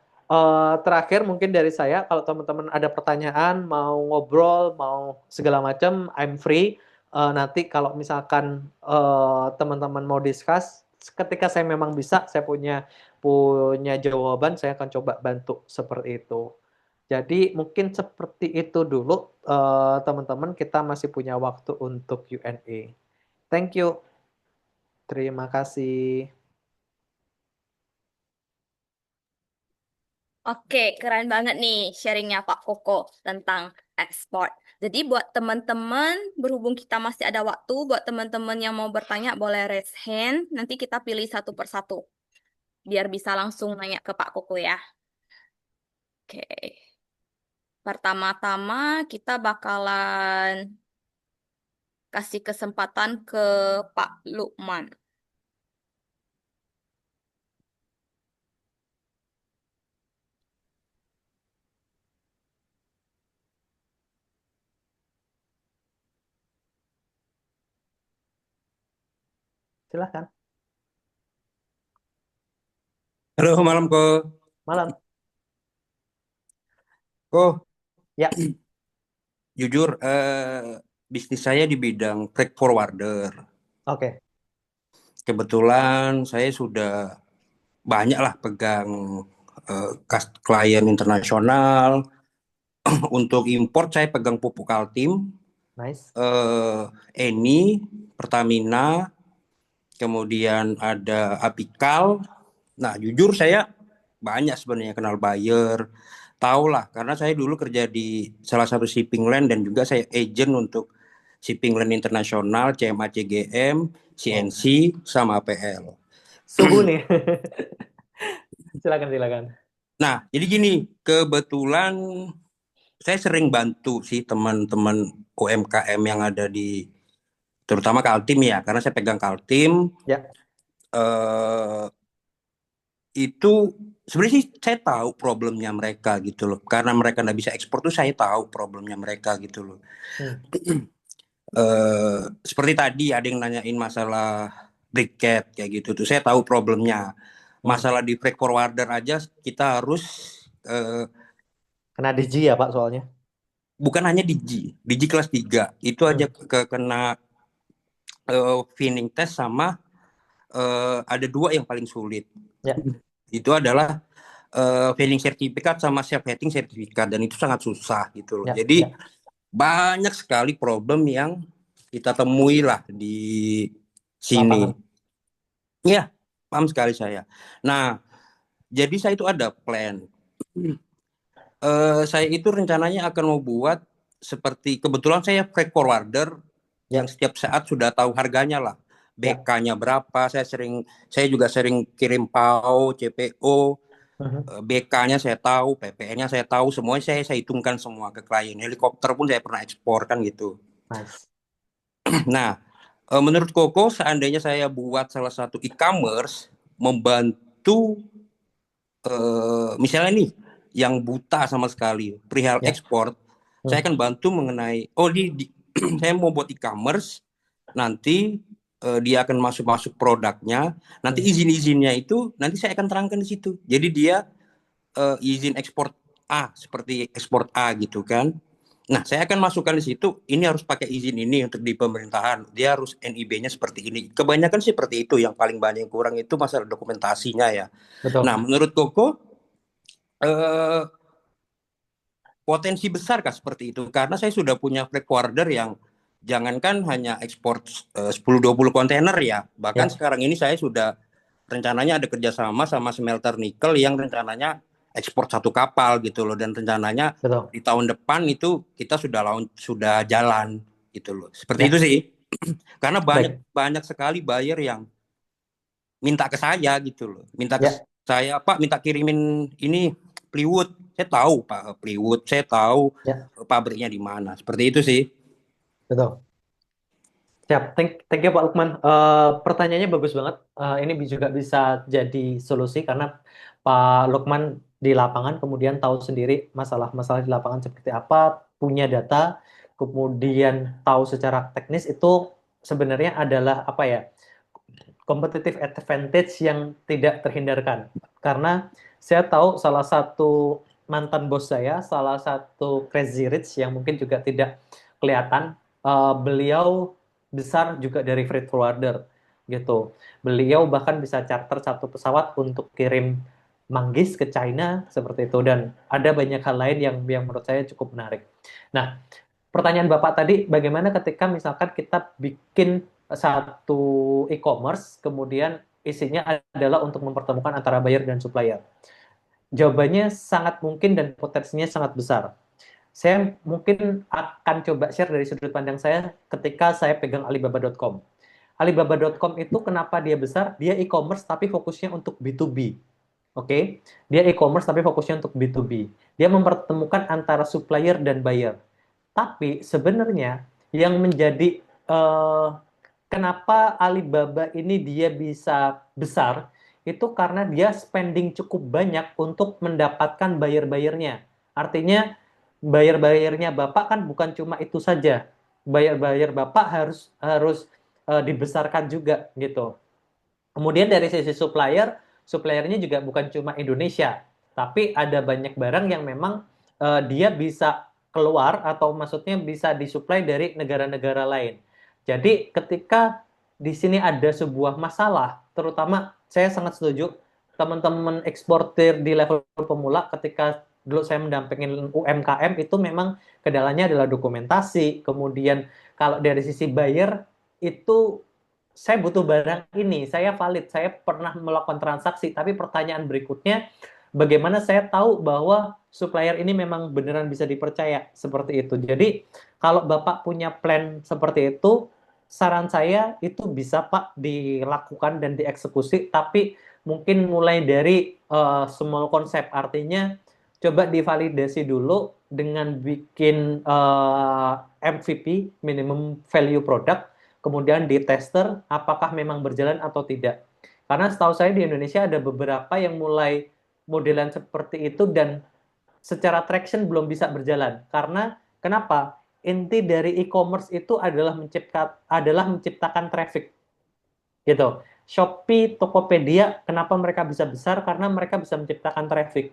terakhir mungkin dari saya, kalau teman-teman ada pertanyaan, mau ngobrol, mau segala macam, I'm free. Nanti kalau misalkan teman-teman mau discuss, ketika saya memang bisa, saya punya punya jawaban, saya akan coba bantu seperti itu. Jadi mungkin seperti itu dulu, teman-teman. Kita masih punya waktu untuk Q&A. Thank you. Terima kasih. Oke, keren banget nih sharingnya Pak Koko tentang ekspor. Jadi buat teman-teman, berhubung kita masih ada waktu, buat teman-teman yang mau bertanya boleh raise hand. Nanti kita pilih satu persatu, biar bisa langsung nanya ke Pak Koko ya. Oke, pertama-tama kita bakalan kasih kesempatan ke Pak Lukman. Silahkan. Halo, malam Ko. Malam. Ko, Ya, jujur bisnis saya di bidang freight forwarder. oke. Kebetulan saya sudah banyak lah pegang klien internasional. Untuk import saya pegang Pupuk Altim, Nice. Eni, Pertamina, kemudian ada Apical. Nah, jujur saya banyak sebenarnya kenal buyer. Tahu lah, karena saya dulu kerja di salah satu shipping line dan juga saya agent untuk shipping line internasional, CMA CGM, Wow. CNC, sama APL. Suhu nih. Silakan, silakan. Nah, jadi gini, kebetulan saya sering bantu sih teman-teman UMKM yang ada di, terutama Kaltim ya, karena saya pegang Kaltim. Ya, eh, itu sebenarnya sih saya tahu problemnya mereka gitu loh. Karena mereka nggak bisa ekspor tuh saya tahu problemnya mereka gitu loh. hmm. Seperti tadi ada yang nanyain masalah briquette kayak gitu tuh. Saya tahu problemnya. Hmm. Masalah di freight forwarder aja kita harus eh, Kena DG ya Pak soalnya. bukan hanya Digi kelas 3 itu aja Hmm. kena finning test sama ada dua yang paling sulit. Ya, Itu adalah failing sertifikat sama self heading sertifikat dan itu sangat susah gitu loh. ya, Jadi ya. banyak sekali problem yang kita temui lah di sini. Lapangan. Ya, paham sekali saya. Nah, jadi saya itu ada plan. Saya itu rencananya akan mau buat seperti kebetulan saya freight forwarder yang Ya, setiap saat sudah tahu harganya lah. ya. BK-nya berapa? Saya juga sering kirim PAO, CPO, Mhm. BK-nya saya tahu, PPN-nya saya tahu, semuanya saya hitungkan semua ke klien. Helikopter pun saya pernah ekspor kan gitu. Nice. Nah, menurut Koko, seandainya saya buat salah satu e-commerce membantu misalnya nih yang buta sama sekali perihal Ya. ekspor, saya Hmm. akan bantu mengenai saya mau buat e-commerce nanti dia akan masuk produknya, nanti Hmm. izin-izinnya itu nanti saya akan terangkan di situ. Jadi dia izin ekspor A seperti ekspor A gitu kan. Nah, saya akan masukkan di situ, ini harus pakai izin ini untuk di pemerintahan. Dia harus NIB-nya seperti ini. Kebanyakan seperti itu, yang paling banyak yang kurang itu masalah dokumentasinya ya. Nah, Betul. menurut Koko, eh, potensi besar kah seperti itu? Karena saya sudah punya freight forwarder yang jangankan hanya ekspor 10-20 kontainer ya. Bahkan Ya, sekarang ini saya sudah rencananya ada kerjasama sama smelter nikel yang rencananya ekspor satu kapal gitu loh. Dan rencananya betul. di tahun depan itu kita sudah jalan gitu loh. Seperti itu Ya, sih. Karena banyak baik. banyak sekali buyer yang minta ke saya gitu loh. Minta ke Ya, saya, Pak, minta kirimin ini plywood. Saya tahu, Pak, plywood. Saya tahu ya, pabriknya di mana. Seperti itu sih. betul. Siap. Thank you Pak Lukman. Pertanyaannya bagus banget. Ini juga bisa jadi solusi karena Pak Lukman di lapangan kemudian tahu sendiri masalah-masalah di lapangan seperti apa, punya data, kemudian tahu secara teknis itu sebenarnya adalah apa ya? Competitive advantage yang tidak terhindarkan. Karena saya tahu salah satu mantan bos saya, salah satu crazy rich yang mungkin juga tidak kelihatan, beliau besar juga dari freight forwarder gitu. Beliau bahkan bisa charter satu pesawat untuk kirim manggis ke China seperti itu dan ada banyak hal lain yang menurut saya cukup menarik. Nah, pertanyaan Bapak tadi, bagaimana ketika misalkan kita bikin satu e-commerce, kemudian isinya adalah untuk mempertemukan antara buyer dan supplier? Jawabannya sangat mungkin dan potensinya sangat besar. Saya mungkin akan coba share dari sudut pandang saya ketika saya pegang Alibaba.com. Alibaba.com itu kenapa dia besar? Dia e-commerce tapi fokusnya untuk B2B. Oke, dia e-commerce tapi fokusnya untuk B2B. Dia mempertemukan antara supplier dan buyer. Tapi sebenarnya yang menjadi eh, kenapa Alibaba ini dia bisa besar, itu karena dia spending cukup banyak untuk mendapatkan buyer-buyernya. Artinya buyer-buyernya Bapak kan bukan cuma itu saja. Buyer-buyer Bapak harus harus dibesarkan juga gitu. Kemudian dari sisi supplier, suppliernya juga bukan cuma Indonesia, tapi ada banyak barang yang memang dia bisa keluar atau maksudnya bisa disuplai dari negara-negara lain. Jadi ketika di sini ada sebuah masalah, terutama saya sangat setuju teman-teman eksportir di level pemula ketika dulu saya mendampingin UMKM itu memang kendalanya adalah dokumentasi, kemudian kalau dari sisi buyer itu saya butuh barang ini, saya valid, saya pernah melakukan transaksi, tapi pertanyaan berikutnya, bagaimana saya tahu bahwa supplier ini memang beneran bisa dipercaya seperti itu. Jadi, kalau Bapak punya plan seperti itu, saran saya itu bisa Pak dilakukan dan dieksekusi, tapi mungkin mulai dari small konsep, artinya coba divalidasi dulu dengan bikin MVP, minimum value product, kemudian di tester apakah memang berjalan atau tidak. Karena setahu saya di Indonesia ada beberapa yang mulai modelan seperti itu dan secara traction belum bisa berjalan. Karena kenapa? Inti dari e-commerce itu adalah menciptakan traffic gitu. Shopee, Tokopedia, kenapa mereka bisa besar? Karena mereka bisa menciptakan traffic.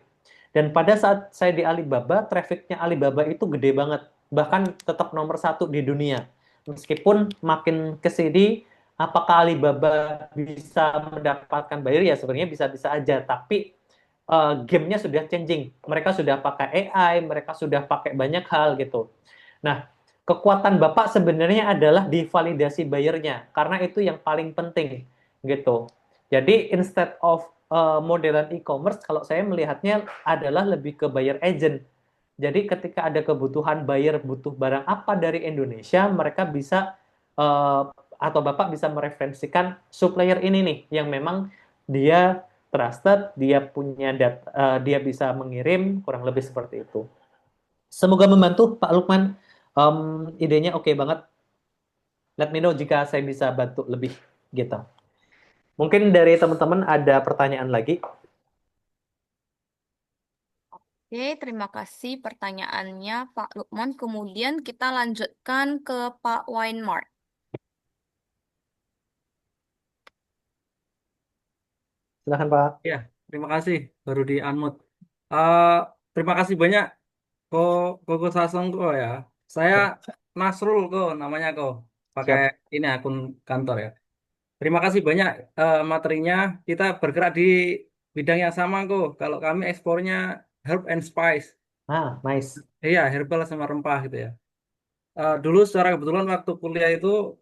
Dan pada saat saya di Alibaba, trafficnya Alibaba itu gede banget. Bahkan tetap nomor satu di dunia. Meskipun makin ke sini, apakah Alibaba bisa mendapatkan buyer? Ya sebenarnya bisa-bisa aja. Tapi gamenya sudah changing. Mereka sudah pakai AI, mereka sudah pakai banyak hal gitu. Nah, kekuatan Bapak sebenarnya adalah di validasi bayarnya, karena itu yang paling penting gitu. Jadi instead of modelan e-commerce, kalau saya melihatnya adalah lebih ke buyer agent. Jadi ketika ada kebutuhan buyer butuh barang apa dari Indonesia, mereka bisa atau Bapak bisa mereferensikan supplier ini nih yang memang dia trusted, dia punya dia bisa mengirim kurang lebih seperti itu. Semoga membantu Pak Lukman. Idenya oke banget. Let me know jika saya bisa bantu lebih gitu. Mungkin dari teman-teman ada pertanyaan lagi. Oke, terima kasih pertanyaannya Pak Lukman. Kemudian kita lanjutkan ke Pak Winemart. Silakan Pak. Ya, terima kasih baru di unmute. Eh, terima kasih banyak Koko Sasongko ya. Saya Siap. Nasrul kok namanya kok. Pakai Siap. ini akun kantor ya. Terima kasih banyak materinya. Kita bergerak di bidang yang sama kok. Kalau kami ekspornya herb and spice. Ah, nice. Iya, herbal sama rempah gitu ya. Dulu secara kebetulan waktu kuliah itu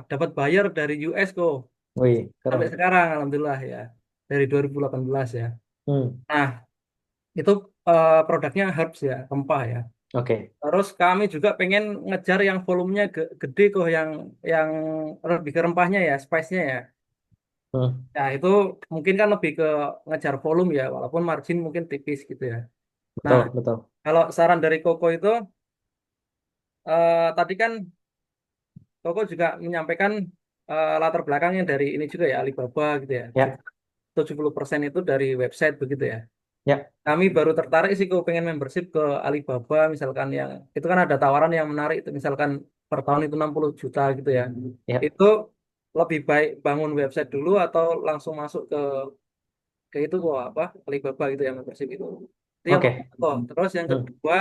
dapat buyer dari US kok. Wih, Sampai keren. sekarang alhamdulillah ya. Dari 2018 ya. Hmm, Nah, itu produknya herbs ya, rempah ya. oke. Terus kami juga pengen ngejar yang volumenya gede kok, yang lebih ke rempahnya ya, spice-nya ya. Hmm, Ya itu mungkin kan lebih ke ngejar volume ya, walaupun margin mungkin tipis gitu ya. Nah, betul, betul. kalau saran dari Koko itu tadi kan Koko juga menyampaikan latar belakangnya dari ini juga ya, Alibaba gitu ya. Ya, 70% itu dari website begitu ya. ya. Kami baru tertarik sih kok pengen membership ke Alibaba misalkan, yang itu kan ada tawaran yang menarik itu misalkan per tahun itu 60 juta gitu ya. Ya. Itu lebih baik bangun website dulu atau langsung masuk ke itu kok apa Alibaba gitu ya, membership itu yang Oke. pertama kok. Terus yang Hmm, kedua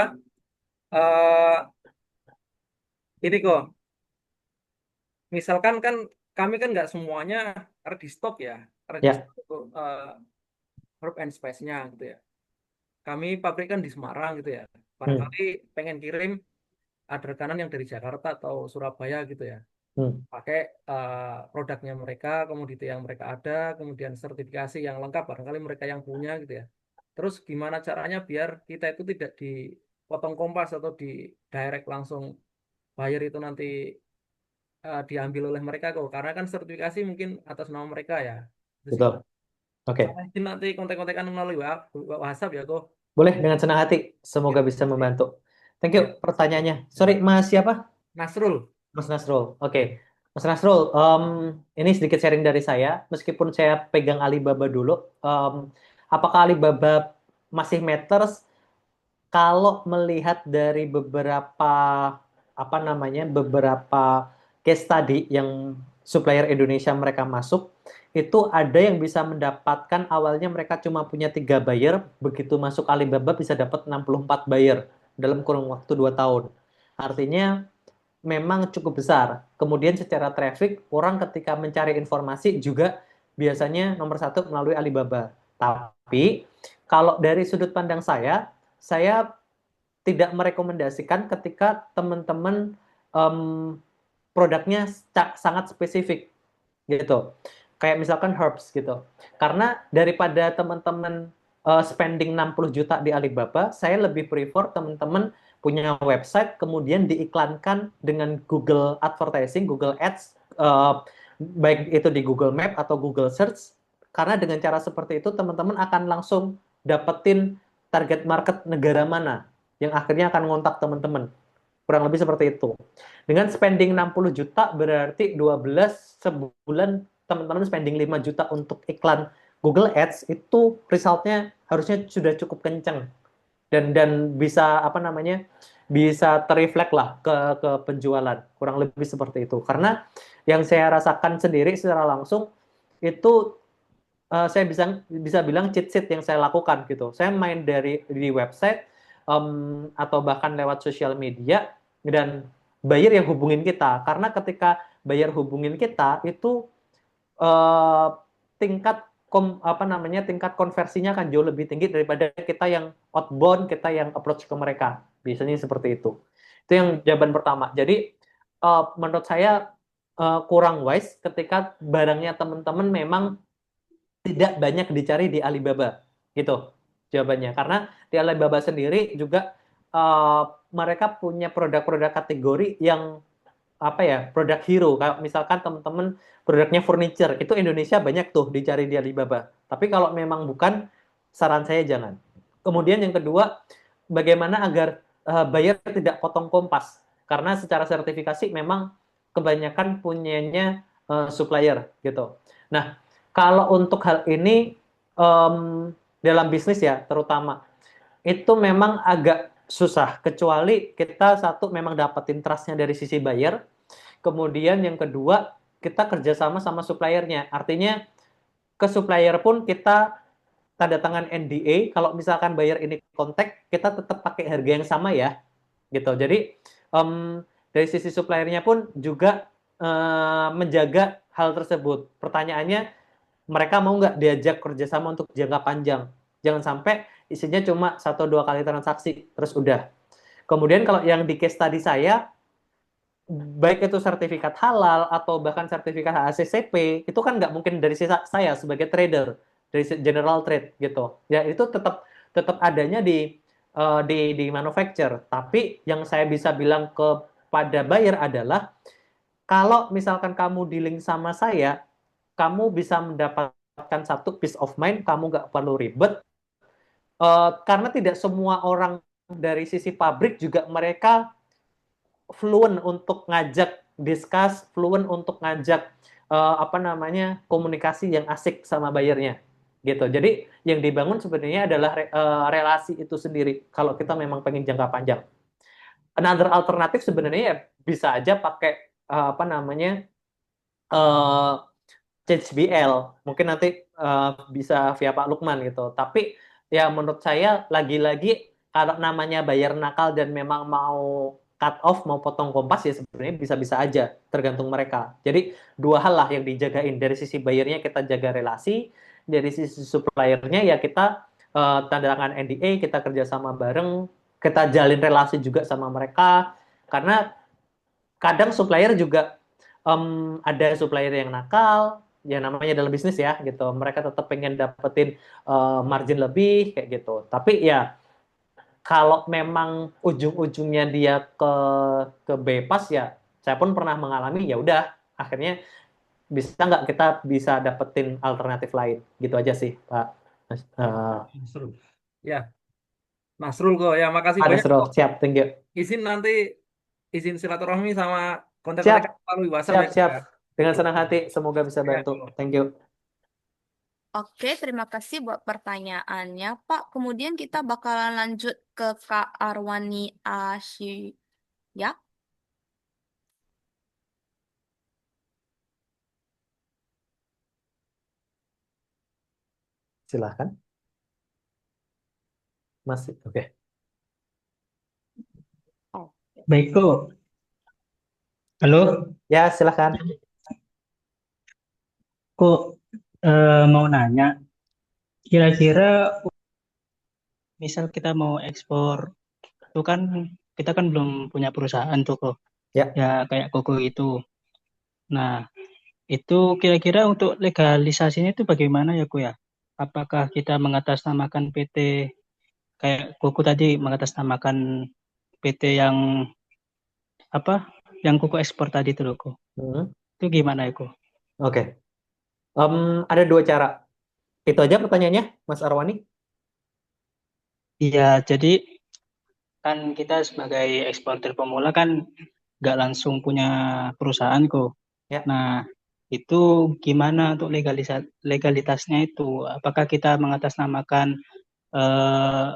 eh ini kok misalkan kan kami kan nggak semuanya ready stock ya, ready ya. stock untuk herb and spice-nya gitu ya. Kami pabrik kan di Semarang gitu ya. Hmm, Barangkali pengen kirim ada rekanan yang dari Jakarta atau Surabaya gitu ya, hmm. pakai produknya mereka, komoditi yang mereka ada, kemudian sertifikasi yang lengkap barangkali mereka yang punya gitu ya. Terus gimana caranya biar kita itu tidak dipotong kompas atau di direct langsung buyer itu nanti diambil oleh mereka kok, karena kan sertifikasi mungkin atas nama mereka ya. Itu sih kok. Betul. Sama Oke. mungkin nanti kontak-kontakan melalui WhatsApp ya kok. Boleh dengan senang hati. Ya, Semoga bisa membantu. Thank you ya. pertanyaannya. Sorry, Mas siapa? Nasrul. Mas Nasrul. Oke, Mas Nasrul, ini sedikit sharing dari saya. Meskipun saya pegang Alibaba dulu, apakah Alibaba masih matters kalau melihat dari beberapa apa namanya beberapa case study yang supplier Indonesia mereka masuk, itu ada yang bisa mendapatkan awalnya mereka cuma punya 3 buyer, begitu masuk Alibaba bisa dapat 64 buyer dalam kurun waktu 2 tahun. Artinya memang cukup besar. Kemudian secara traffic, orang ketika mencari informasi juga biasanya nomor satu melalui Alibaba. Tapi kalau dari sudut pandang saya tidak merekomendasikan ketika teman-teman em, produknya sangat spesifik gitu. Kayak misalkan herbs gitu. Karena daripada teman-teman spending 60 juta di Alibaba, saya lebih prefer teman-teman punya website kemudian diiklankan dengan Google Advertising, Google Ads, baik itu di Google Map atau Google Search. Karena dengan cara seperti itu teman-teman akan langsung dapetin target market negara mana yang akhirnya akan ngontak teman-teman. Kurang lebih seperti itu. Dengan spending 60 juta berarti 12 sebulan teman-teman spending 5 juta untuk iklan Google Ads itu resultnya harusnya sudah cukup kenceng dan bisa apa namanya bisa terreflek lah ke penjualan kurang lebih seperti itu karena yang saya rasakan sendiri secara langsung itu saya bisa bisa bilang cheat sheet yang saya lakukan gitu. Saya main dari di website atau bahkan lewat sosial media dan buyer yang hubungin kita. Karena ketika buyer hubungin kita itu eh, tingkat apa namanya tingkat konversinya akan jauh lebih tinggi daripada kita yang outbound, kita yang approach ke mereka. Biasanya seperti itu. Itu yang jawaban pertama. Jadi menurut saya kurang wise ketika barangnya teman-teman memang tidak banyak dicari di Alibaba gitu jawabannya karena di Alibaba sendiri juga uh, mereka punya produk-produk kategori yang apa ya produk hero kayak misalkan teman-teman produknya furniture itu Indonesia banyak tuh dicari di Alibaba tapi kalau memang bukan saran saya jangan kemudian yang kedua bagaimana agar buyer tidak potong kompas karena secara sertifikasi memang kebanyakan punyanya supplier gitu nah kalau untuk hal ini dalam bisnis ya terutama itu memang agak susah kecuali kita satu memang dapetin trustnya dari sisi buyer, kemudian yang kedua kita kerjasama sama suppliernya. Artinya ke supplier pun kita tanda tangan NDA. Kalau misalkan buyer ini kontak, kita tetap pakai harga yang sama ya, gitu. Jadi dari sisi suppliernya pun juga menjaga hal tersebut. Pertanyaannya mereka mau nggak diajak kerjasama untuk jangka panjang. Jangan sampai isinya cuma 1-2 kali transaksi, terus udah. Kemudian kalau yang di case tadi saya, baik itu sertifikat halal atau bahkan sertifikat HACCP, itu kan nggak mungkin dari saya sebagai trader, dari general trade gitu. Ya itu tetap tetap adanya di manufacture. Tapi yang saya bisa bilang kepada buyer adalah kalau misalkan kamu dealing sama saya, kamu bisa mendapatkan satu peace of mind, kamu nggak perlu ribet, karena tidak semua orang dari sisi pabrik juga mereka fluent untuk ngajak discuss, fluent untuk ngajak apa namanya komunikasi yang asik sama bayarnya, gitu. Jadi yang dibangun sebenarnya adalah relasi itu sendiri. Kalau kita memang pengen jangka panjang, another alternatif sebenarnya ya bisa aja pakai apa namanya uh, CHBL mungkin nanti bisa via Pak Lukman gitu. Tapi ya menurut saya lagi-lagi kalau namanya bayar nakal dan memang mau cut off, mau potong kompas ya sebenarnya bisa-bisa aja tergantung mereka. Jadi dua hal lah yang dijagain dari sisi bayarnya kita jaga relasi, dari sisi suppliernya ya kita tanda tangan NDA, kita kerjasama bareng, kita jalin relasi juga sama mereka karena kadang supplier juga ada supplier yang nakal, ya namanya dalam bisnis ya gitu. Mereka tetap pengen dapetin margin lebih kayak gitu. Tapi ya kalau memang ujung-ujungnya dia ke bebas ya, saya pun pernah mengalami ya udah akhirnya bisa nggak kita bisa dapetin alternatif lain gitu aja sih Pak. Nasrul. Ya, Nasrul kok. Ya, makasih Ada banyak seru kok. siap, thank you. Izin nanti izin silaturahmi sama kontak Siap, mereka melalui WhatsApp siap, ya, siap. Kak. Dengan senang hati, semoga bisa Ya, bantu. Thank you. Oke, terima kasih buat pertanyaannya, Pak. Kemudian kita bakalan lanjut ke Kak Arwani Asia. Silahkan. Masih, oke. Oh. Baik, kok. Halo, Ya, silahkan. kok mau nanya, kira-kira misal kita mau ekspor, itu kan kita kan belum punya perusahaan tuh kok, Ya, ya kayak Koko itu. Nah, itu kira-kira untuk legalisasinya itu bagaimana ya, kok ya? Apakah kita mengatasnamakan PT kayak Koko tadi mengatasnamakan PT yang apa? Yang Koko ekspor tadi tuh loh, kok. hmm, Itu gimana ya, kok? oke. Ada dua cara. Itu aja pertanyaannya, Mas Arwani. Iya, jadi kan kita sebagai eksportir pemula kan nggak langsung punya perusahaan kok. Ya, Nah, itu gimana untuk legalitasnya itu? Apakah kita mengatasnamakan eh,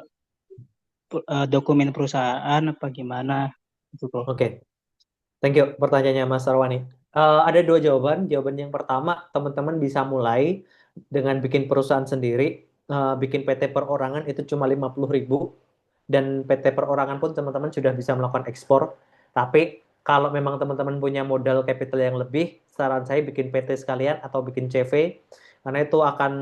dokumen perusahaan apa gimana? Itu kok. oke. Thank you pertanyaannya Mas Arwani. Ada dua jawaban. Jawaban yang pertama, teman-teman bisa mulai dengan bikin perusahaan sendiri. Bikin PT perorangan itu cuma 50.000. Dan PT perorangan pun teman-teman sudah bisa melakukan ekspor. Tapi kalau memang teman-teman punya modal capital yang lebih, saran saya bikin PT sekalian atau bikin CV. Karena itu akan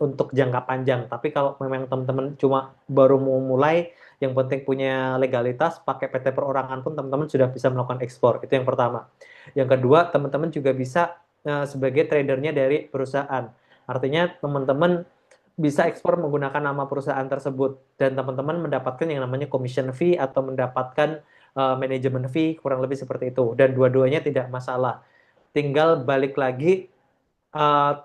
untuk jangka panjang. Tapi kalau memang teman-teman cuma baru mau mulai, yang penting punya legalitas, pakai PT perorangan pun teman-teman sudah bisa melakukan ekspor. Itu yang pertama. Yang kedua, teman-teman juga bisa sebagai tradernya dari perusahaan. Artinya teman-teman bisa ekspor menggunakan nama perusahaan tersebut dan teman-teman mendapatkan yang namanya commission fee atau mendapatkan manajemen fee, kurang lebih seperti itu. Dan dua-duanya tidak masalah. Tinggal balik lagi,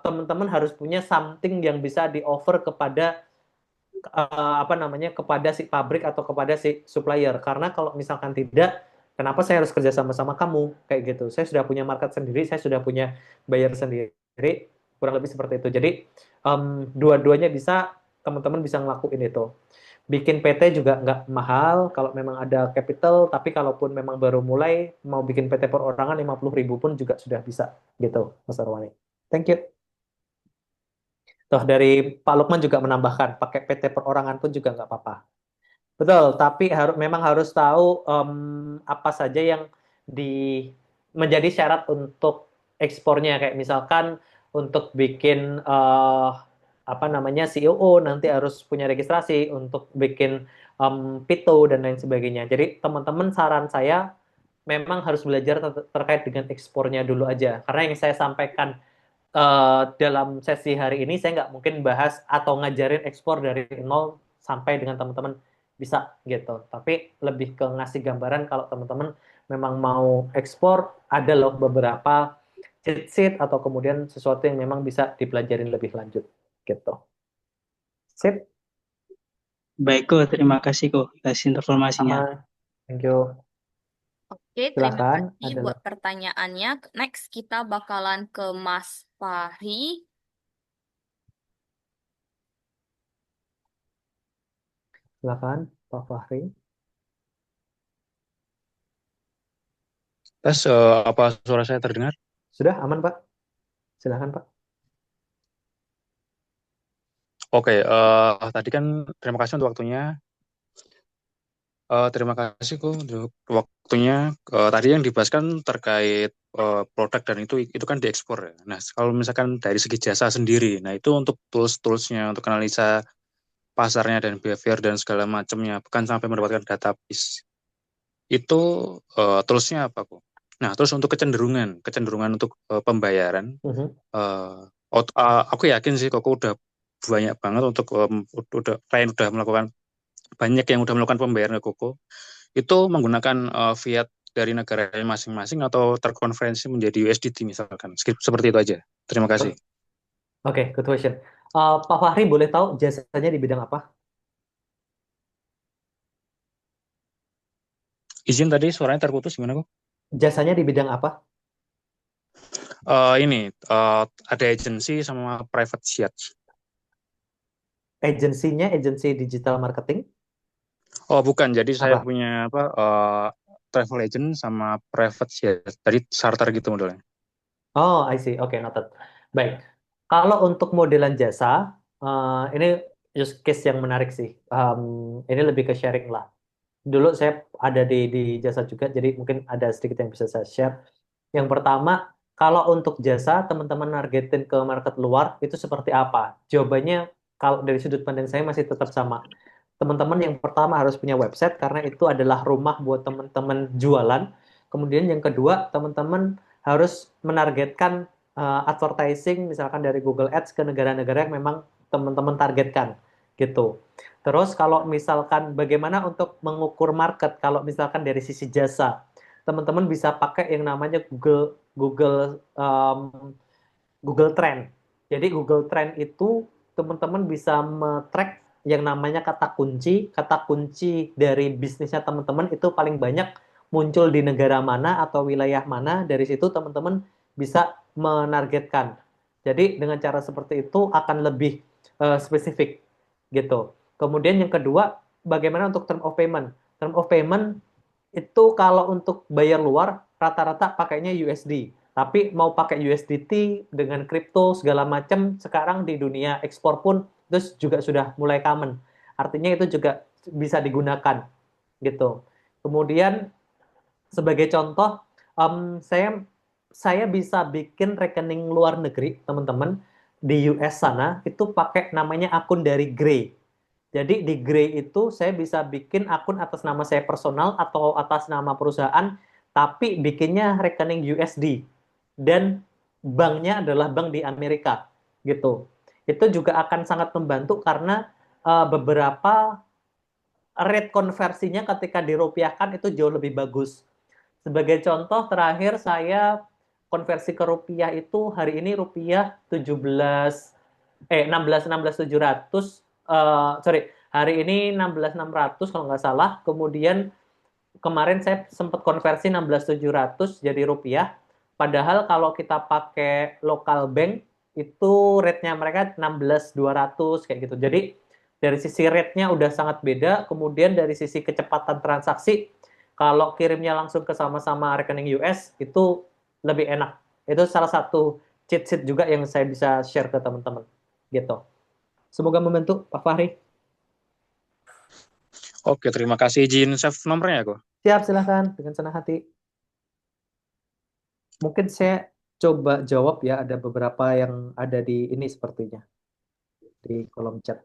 teman-teman harus punya something yang bisa di offer kepada apa namanya, kepada si pabrik atau kepada si supplier. Karena kalau misalkan tidak, kenapa saya harus kerja sama-sama kamu kayak gitu? Saya sudah punya market sendiri, saya sudah punya buyer sendiri, kurang lebih seperti itu. Jadi dua-duanya bisa, teman-teman bisa ngelakuin itu. Bikin PT juga nggak mahal kalau memang ada capital, tapi kalaupun memang baru mulai mau bikin PT perorangan 50.000 pun juga sudah bisa gitu, Mas Arwani. Thank you. Toh dari Pak Lukman juga menambahkan, pakai PT perorangan pun juga nggak apa-apa. Betul, tapi memang harus tahu apa saja yang di menjadi syarat untuk ekspornya. Kayak misalkan untuk bikin apa namanya COO nanti harus punya registrasi, untuk bikin PITO dan lain sebagainya. Jadi teman-teman, saran saya memang harus belajar terkait dengan ekspornya dulu aja. Karena yang saya sampaikan dalam sesi hari ini saya nggak mungkin bahas atau ngajarin ekspor dari nol sampai dengan teman-teman bisa gitu. Tapi lebih ke ngasih gambaran kalau teman-teman memang mau ekspor, ada loh beberapa cheat sheet atau kemudian sesuatu yang memang bisa dipelajarin lebih lanjut gitu. Sip, Baik kok, terima kasih kok atas informasinya. sama. Thank you. Oke, terima Silakan. kasih Ada buat pertanyaannya. Next, kita bakalan ke Mas Fahri. silakan Pak Fahri. Tes, apa suara saya terdengar? Sudah aman Pak? Silakan Pak. Oke, tadi kan terima kasih untuk waktunya. Terima kasih kok untuk waktunya. Tadi yang dibahas kan terkait produk dan itu kan diekspor ya. Nah, kalau misalkan dari segi jasa sendiri, nah itu untuk tools-toolsnya, untuk analisa pasarnya dan behavior dan segala macamnya, bukan sampai mendapatkan database. Itu toolsnya apa kok? Nah, terus untuk kecenderungan untuk pembayaran, Mhm. aku yakin sih kok udah banyak banget untuk klien udah melakukan banyak yang udah melakukan pembayaran ke Koko itu menggunakan fiat dari negara masing-masing atau terkonversi menjadi USDT misalkan. Seperti itu aja. Terima kasih. Oke, good question. Pak Fahri boleh tahu jasanya di bidang apa? Izin tadi suaranya terputus gimana kok? Jasanya di bidang apa? Ada agency sama private jet. Agensinya agensi digital marketing? Oh, bukan. Jadi saya Apa? punya travel agent sama private jet. Jadi charter gitu modelnya. Oh, I see. Oke, noted. Baik. Kalau untuk modelan jasa, ini use case yang menarik sih. Ini lebih ke sharing lah. Dulu saya ada di jasa juga, jadi mungkin ada sedikit yang bisa saya share. Yang pertama, kalau untuk jasa, teman-teman nargetin ke market luar, itu seperti apa? Jawabannya, kalau dari sudut pandang saya masih tetap sama. Teman-teman yang pertama harus punya website, karena itu adalah rumah buat teman-teman jualan. Kemudian yang kedua, teman-teman harus menargetkan advertising, misalkan dari Google Ads ke negara-negara yang memang teman-teman targetkan, gitu. Terus kalau misalkan bagaimana untuk mengukur market, kalau misalkan dari sisi jasa, teman-teman bisa pakai yang namanya Google Google Google Trend. Jadi Google Trend itu teman-teman bisa track yang namanya kata kunci dari bisnisnya teman-teman itu paling banyak muncul di negara mana atau wilayah mana, dari situ teman-teman bisa menargetkan. Jadi dengan cara seperti itu akan lebih spesifik gitu. Kemudian yang kedua, bagaimana untuk term of payment? Term of payment itu kalau untuk bayar luar rata-rata pakainya USD. Tapi mau pakai USDT dengan kripto segala macam sekarang di dunia ekspor pun terus juga sudah mulai common. Artinya itu juga bisa digunakan gitu. Kemudian sebagai contoh, saya bisa bikin rekening luar negeri, teman-teman, di US sana itu pakai namanya akun dari Gray. Jadi di Gray itu saya bisa bikin akun atas nama saya personal atau atas nama perusahaan, tapi bikinnya rekening USD dan banknya adalah bank di Amerika gitu. Itu juga akan sangat membantu karena beberapa rate konversinya ketika dirupiahkan itu jauh lebih bagus. Sebagai contoh terakhir saya konversi ke rupiah itu hari ini rupiah 16.700 sorry, hari ini 16.600 kalau nggak salah. Kemudian kemarin saya sempat konversi 16.700 jadi rupiah. Padahal kalau kita pakai local bank itu rate-nya mereka 16.200 kayak gitu. Jadi dari sisi rate-nya udah sangat beda. Kemudian dari sisi kecepatan transaksi, kalau kirimnya langsung ke sama-sama rekening US itu lebih enak. Itu salah satu cheat sheet juga yang saya bisa share ke teman-teman. Gitu. Semoga membantu Pak Fahri. Oke, terima kasih. Izin save nomornya kok. Siap, silahkan. Dengan senang hati. Mungkin saya coba jawab ya, ada beberapa yang ada di ini sepertinya, di kolom chat.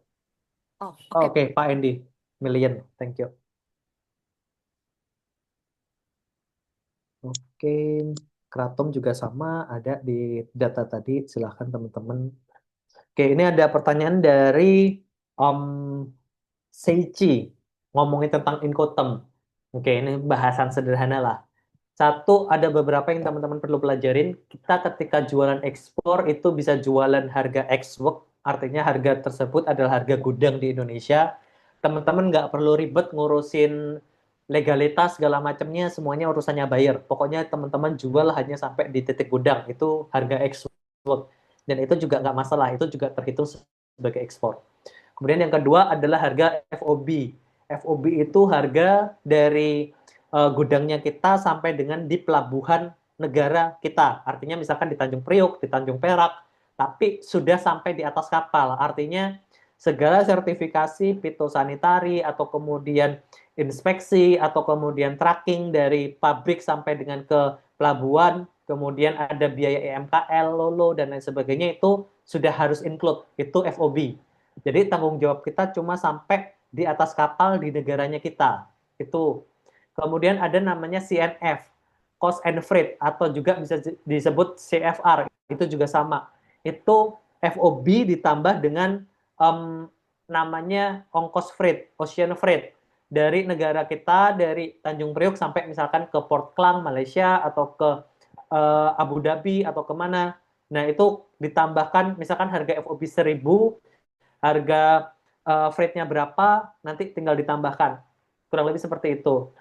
Oh, Oh, oke. oke, Pak Endi, Million, thank you. Oke, Kratom juga sama, ada di data tadi, silahkan teman-teman. Oke, ini ada pertanyaan dari Om Seichi, ngomongin tentang Incoterm. Oke, ini bahasan sederhana lah. Satu, ada beberapa yang teman-teman perlu pelajarin. Kita ketika jualan ekspor itu bisa jualan harga ex-work, artinya harga tersebut adalah harga gudang di Indonesia. Teman-teman nggak perlu ribet ngurusin legalitas segala macamnya, semuanya urusannya buyer. Pokoknya teman-teman jual hanya sampai di titik gudang, itu harga ex-work. Dan itu juga nggak masalah, itu juga terhitung sebagai ekspor. Kemudian yang kedua adalah harga FOB. FOB itu harga dari gudangnya kita sampai dengan di pelabuhan negara kita. Artinya misalkan di Tanjung Priok, di Tanjung Perak, tapi sudah sampai di atas kapal. Artinya segala sertifikasi fitosanitari atau kemudian inspeksi atau kemudian tracking dari pabrik sampai dengan ke pelabuhan, kemudian ada biaya EMKL, Lolo, dan lain sebagainya itu sudah harus include. Itu FOB. Jadi tanggung jawab kita cuma sampai di atas kapal di negaranya kita. Itu. Kemudian ada namanya CNF, cost and freight, atau juga bisa disebut CFR, itu juga sama. Itu FOB ditambah dengan namanya ongkos freight, ocean freight. Dari negara kita, dari Tanjung Priok sampai misalkan ke Port Klang, Malaysia, atau ke Abu Dhabi, atau kemana. Nah, itu ditambahkan, misalkan harga FOB 1.000, harga freight-nya berapa, nanti tinggal ditambahkan. Kurang lebih seperti itu.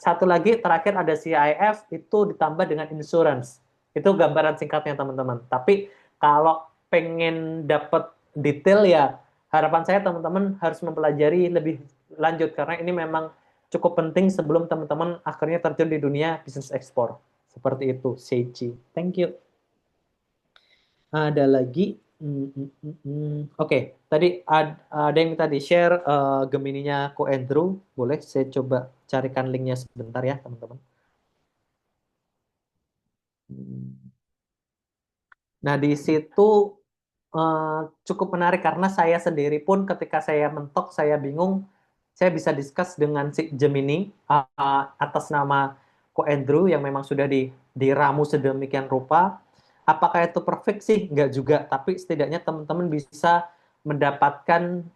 satu lagi terakhir ada CIF itu ditambah dengan insurance. Itu gambaran singkatnya teman-teman. Tapi kalau pengen dapat detail ya harapan saya teman-teman harus mempelajari lebih lanjut karena ini memang cukup penting sebelum teman-teman akhirnya terjun di dunia bisnis ekspor. Seperti itu, Seichi. Thank you. Ada lagi. Oke, tadi ada yang tadi share Gemininya Ko Andrew. Boleh saya coba carikan linknya sebentar ya, teman-teman. Nah, di situ cukup menarik karena saya sendiri pun ketika saya mentok, saya bingung, saya bisa discuss dengan si Gemini atas nama Ko Andrew yang memang sudah diramu sedemikian rupa. Apakah itu perfect sih? Enggak juga, tapi setidaknya teman-teman bisa mendapatkan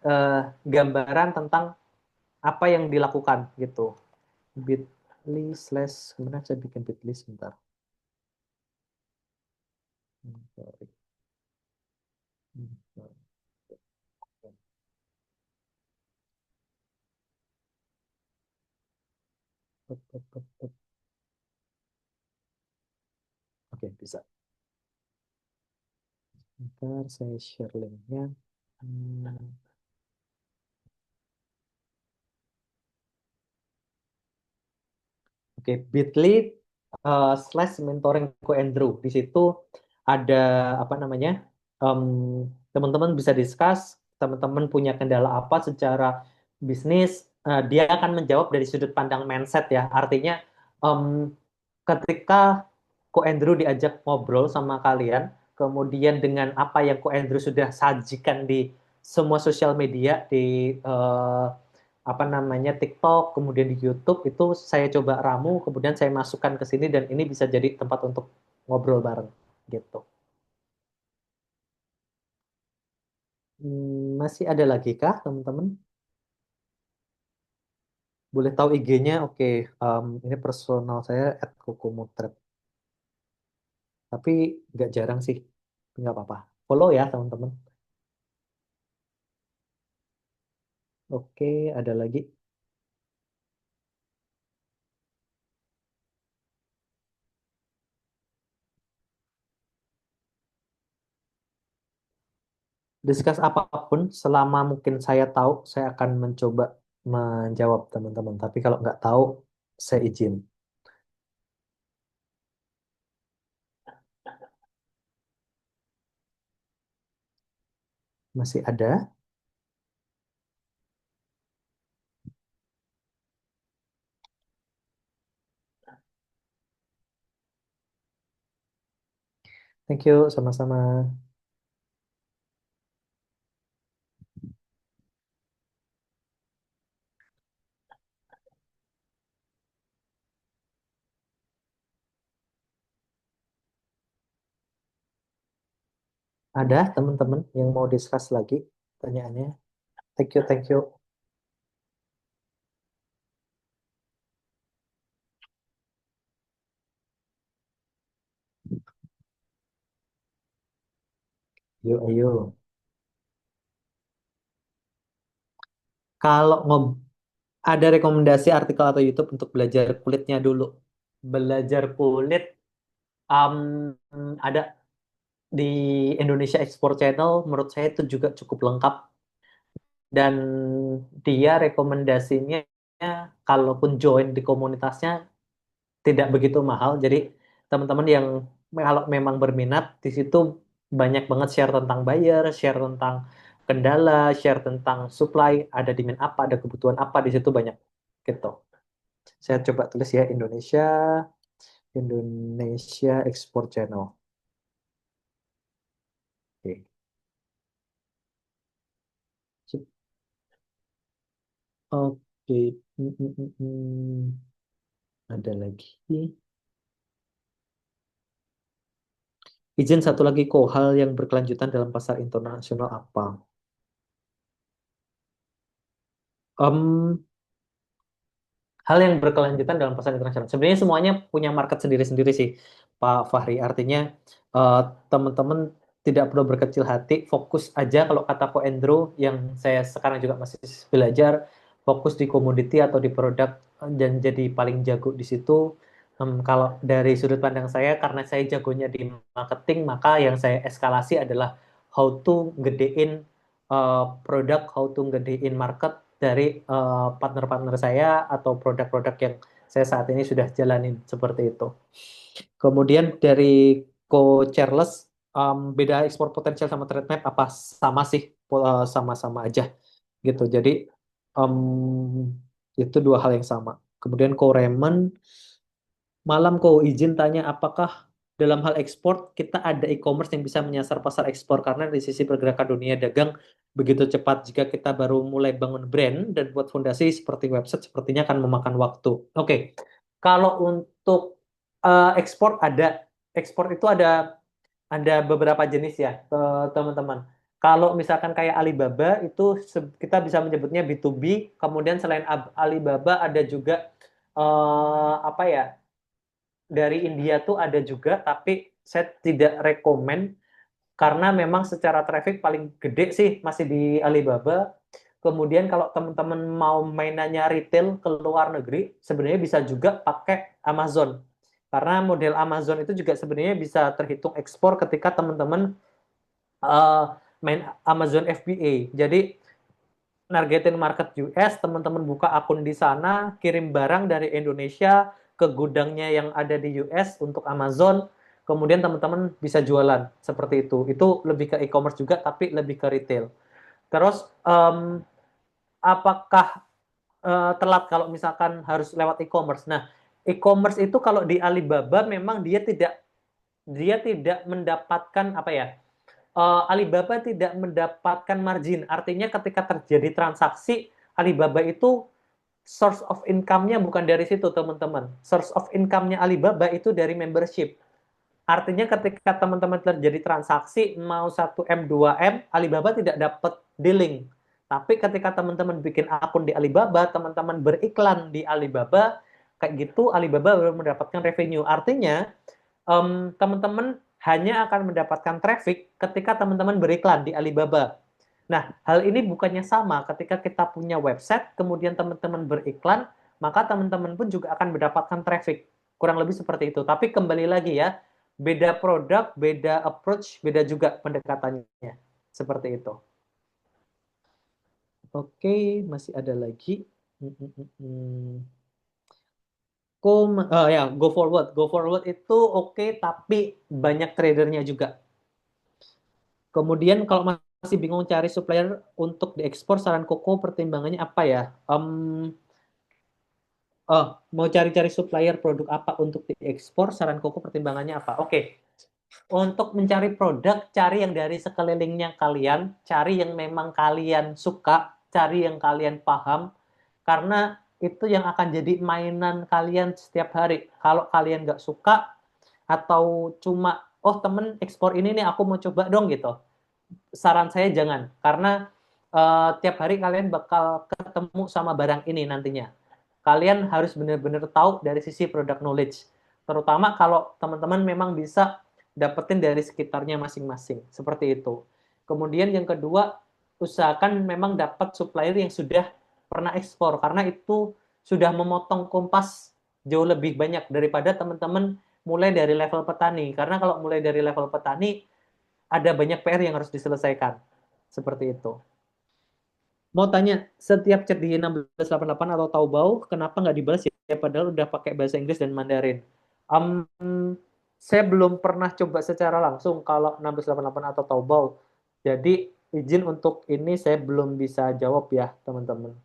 gambaran tentang apa yang dilakukan gitu. Bit.ly slash, kemudian saya bikin bit.ly sebentar. Sorry. Oke, bisa. Ntar saya share linknya. Oke, bit.ly slash mentoring Ko Andrew. Di situ ada apa namanya? Teman-teman bisa discuss, teman-teman punya kendala apa secara bisnis, dia akan menjawab dari sudut pandang mindset ya. Artinya ketika Ko Andrew diajak ngobrol sama kalian, kemudian dengan apa yang Ko Andrew sudah sajikan di semua sosial media, di apa namanya TikTok, kemudian di YouTube, itu saya coba ramu, kemudian saya masukkan ke sini dan ini bisa jadi tempat untuk ngobrol bareng gitu. Masih ada lagi kah teman-teman? Boleh tahu IG-nya? Oke, ini personal saya @kokomotret. Tapi nggak jarang sih, nggak apa-apa. Follow ya teman-teman. Oke, ada lagi. Discuss apapun, selama mungkin saya tahu, saya akan mencoba menjawab teman-teman. Tapi kalau nggak tahu, saya izin. Masih ada? Thank you, sama-sama. Ada teman-teman yang mau discuss lagi pertanyaannya? Thank you, thank you. Yuk, ayo. Kalau ada rekomendasi artikel atau YouTube untuk belajar kulitnya dulu. Belajar kulit ada di Indonesia Export Channel, menurut saya itu juga cukup lengkap. Dan dia rekomendasinya, kalaupun join di komunitasnya, tidak begitu mahal. Jadi teman-teman yang kalau memang berminat, di situ banyak banget share tentang buyer, share tentang kendala, share tentang supply, ada demand apa, ada kebutuhan apa, di situ banyak gitu. Saya coba tulis ya Indonesia Export Channel. Oke. Sip. Oke. Ada lagi. Izin satu lagi kok, hal yang berkelanjutan dalam pasar internasional apa? Em, Hal yang berkelanjutan dalam pasar internasional. Sebenarnya semuanya punya market sendiri-sendiri sih, Pak Fahri. Artinya eh, teman-teman tidak perlu berkecil hati, fokus aja kalau kata Ko Andrew yang saya sekarang juga masih belajar, fokus di komoditi atau di produk dan jadi paling jago di situ. Kalau dari sudut pandang saya, karena saya jagonya di marketing, maka yang saya eskalasi adalah how to gedein produk, how to gedein market dari partner-partner saya atau produk-produk yang saya saat ini sudah jalanin seperti itu. Kemudian dari Ko Charles, beda ekspor potensial sama trade map apa sama sih? Sama-sama aja gitu. Jadi itu dua hal yang sama. Kemudian Ko Raymond, malam Ko izin tanya apakah dalam hal ekspor kita ada e-commerce yang bisa menyasar pasar ekspor karena di sisi pergerakan dunia dagang begitu cepat jika kita baru mulai bangun brand dan buat fondasi seperti website sepertinya akan memakan waktu. Oke. Kalau untuk ekspor itu ada beberapa jenis ya, teman-teman. Kalau misalkan kayak Alibaba itu kita bisa menyebutnya B2B. Kemudian selain Alibaba ada juga apa ya? Dari India tuh ada juga, tapi saya tidak rekomen karena memang secara traffic paling gede sih masih di Alibaba. Kemudian kalau teman-teman mau mainannya retail ke luar negeri, sebenarnya bisa juga pakai Amazon. Karena model Amazon itu juga sebenarnya bisa terhitung ekspor ketika teman-teman main Amazon FBA. Jadi nargetin market US, teman-teman buka akun di sana, kirim barang dari Indonesia ke gudangnya yang ada di US untuk Amazon, kemudian teman-teman bisa jualan seperti itu. Itu lebih ke e-commerce juga, tapi lebih ke retail. Terus apakah telat kalau misalkan harus lewat e-commerce? Nah, e-commerce itu kalau di Alibaba memang dia tidak mendapatkan apa ya? Alibaba tidak mendapatkan margin. Artinya ketika terjadi transaksi, Alibaba itu source of income-nya bukan dari situ, teman-teman. Source of income-nya Alibaba itu dari membership. Artinya ketika teman-teman terjadi transaksi mau 1M, 2M, Alibaba tidak dapat dealing. Tapi ketika teman-teman bikin akun di Alibaba, teman-teman beriklan di Alibaba, kayak gitu Alibaba baru mendapatkan revenue. Artinya teman-teman hanya akan mendapatkan traffic ketika teman-teman beriklan di Alibaba. Nah, hal ini bukannya sama ketika kita punya website, kemudian teman-teman beriklan, maka teman-teman pun juga akan mendapatkan traffic. Kurang lebih seperti itu. Tapi kembali lagi ya, beda produk, beda approach, beda juga pendekatannya. Seperti itu. Oke, masih ada lagi. Go forward. Go forward itu oke, tapi banyak tradernya juga. Kemudian kalau masih bingung cari supplier untuk diekspor, saran Koko pertimbangannya apa ya? Mau cari-cari supplier produk apa untuk diekspor, saran Koko pertimbangannya apa? Oke. Untuk mencari produk, cari yang dari sekelilingnya kalian, cari yang memang kalian suka, cari yang kalian paham, karena itu yang akan jadi mainan kalian setiap hari. Kalau kalian nggak suka, atau cuma, oh temen ekspor ini nih, aku mau coba dong gitu. Saran saya jangan, karena tiap hari kalian bakal ketemu sama barang ini nantinya. Kalian harus benar-benar tahu dari sisi product knowledge. Terutama kalau teman-teman memang bisa dapetin dari sekitarnya masing-masing. Seperti itu. Kemudian yang kedua, usahakan memang dapat supplier yang sudah pernah ekspor. Karena itu sudah memotong kompas jauh lebih banyak daripada teman-teman mulai dari level petani. Karena kalau mulai dari level petani, ada banyak PR yang harus diselesaikan. Seperti itu. Mau tanya, setiap chat di 1688 atau Taobao, kenapa nggak dibalas ya? Padahal udah pakai bahasa Inggris dan Mandarin. Saya belum pernah coba secara langsung kalau 1688 atau Taobao. Jadi izin untuk ini saya belum bisa jawab ya teman-teman.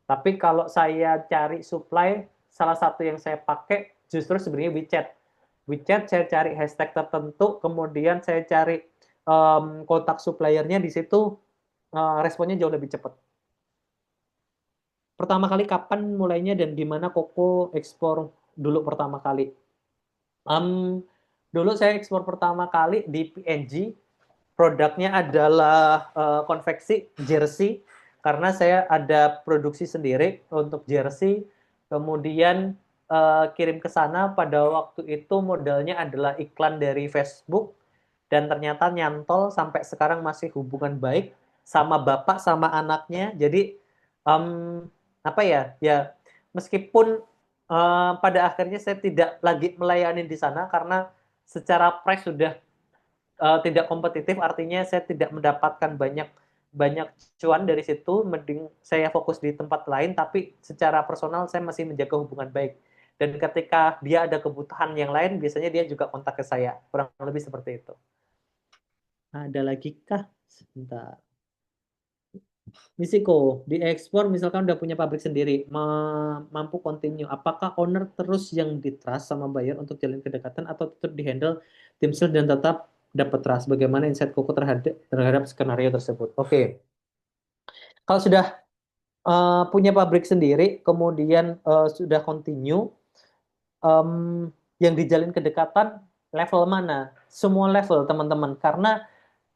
Tapi kalau saya cari supply, salah satu yang saya pakai justru sebenarnya WeChat. WeChat saya cari hashtag tertentu, kemudian saya cari kontak suppliernya di situ, responnya jauh lebih cepat. Pertama kali kapan mulainya dan di mana Koko ekspor dulu pertama kali? Dulu saya ekspor pertama kali di PNG. Produknya adalah konveksi jersey karena saya ada produksi sendiri untuk jersey. Kemudian kirim ke sana, pada waktu itu modalnya adalah iklan dari Facebook dan ternyata nyantol sampai sekarang masih hubungan baik sama bapak sama anaknya. Jadi apa ya meskipun pada akhirnya saya tidak lagi melayani di sana karena secara price sudah tidak kompetitif, artinya saya tidak mendapatkan banyak banyak cuan dari situ, mending saya fokus di tempat lain, tapi secara personal saya masih menjaga hubungan baik. Dan ketika dia ada kebutuhan yang lain, biasanya dia juga kontak ke saya. Kurang lebih seperti itu. Ada lagi kah? Sebentar. Misiko, di ekspor misalkan udah punya pabrik sendiri, mampu continue. Apakah owner terus yang di-trust sama buyer untuk jalin kedekatan atau tetap di-handle tim sales dan tetap dapat trust? Bagaimana insight Koko terhadap skenario tersebut? Oke, kalau sudah punya pabrik sendiri, kemudian sudah continue, em, yang dijalin kedekatan level mana? Semua level, teman-teman. Karena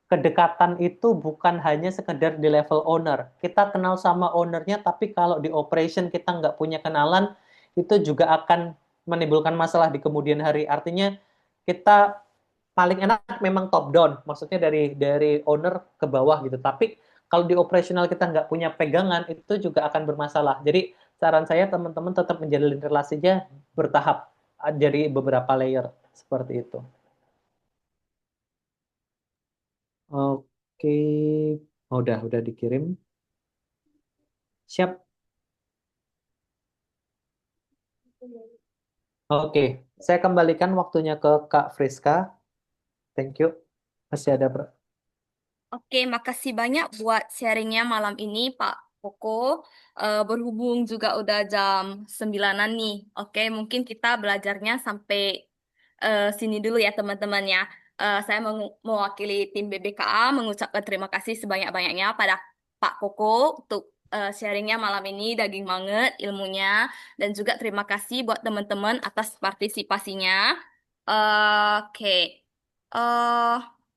kedekatan itu bukan hanya sekedar di level owner. Kita kenal sama ownernya, tapi kalau di operation kita nggak punya kenalan, itu juga akan menimbulkan masalah di kemudian hari. Artinya kita paling enak memang top down, maksudnya dari owner ke bawah gitu. Tapi kalau di operasional kita nggak punya pegangan, itu juga akan bermasalah. Jadi saran saya teman-teman tetap menjalin relasinya bertahap, dari beberapa layer seperti itu. Oke, oh, udah dikirim. Siap. Oke, saya kembalikan waktunya ke Kak Friska. Thank you. Masih ada Oke, makasih banyak buat sharingnya malam ini, Pak Koko. Berhubung juga udah jam 9-an nih. Oke, mungkin kita belajarnya sampai sini dulu ya, teman-teman ya. Saya mewakili tim BBKA mengucapkan terima kasih sebanyak-banyaknya pada Pak Koko untuk sharingnya malam ini. Daging banget ilmunya. Dan juga terima kasih buat teman-teman atas partisipasinya. Oke.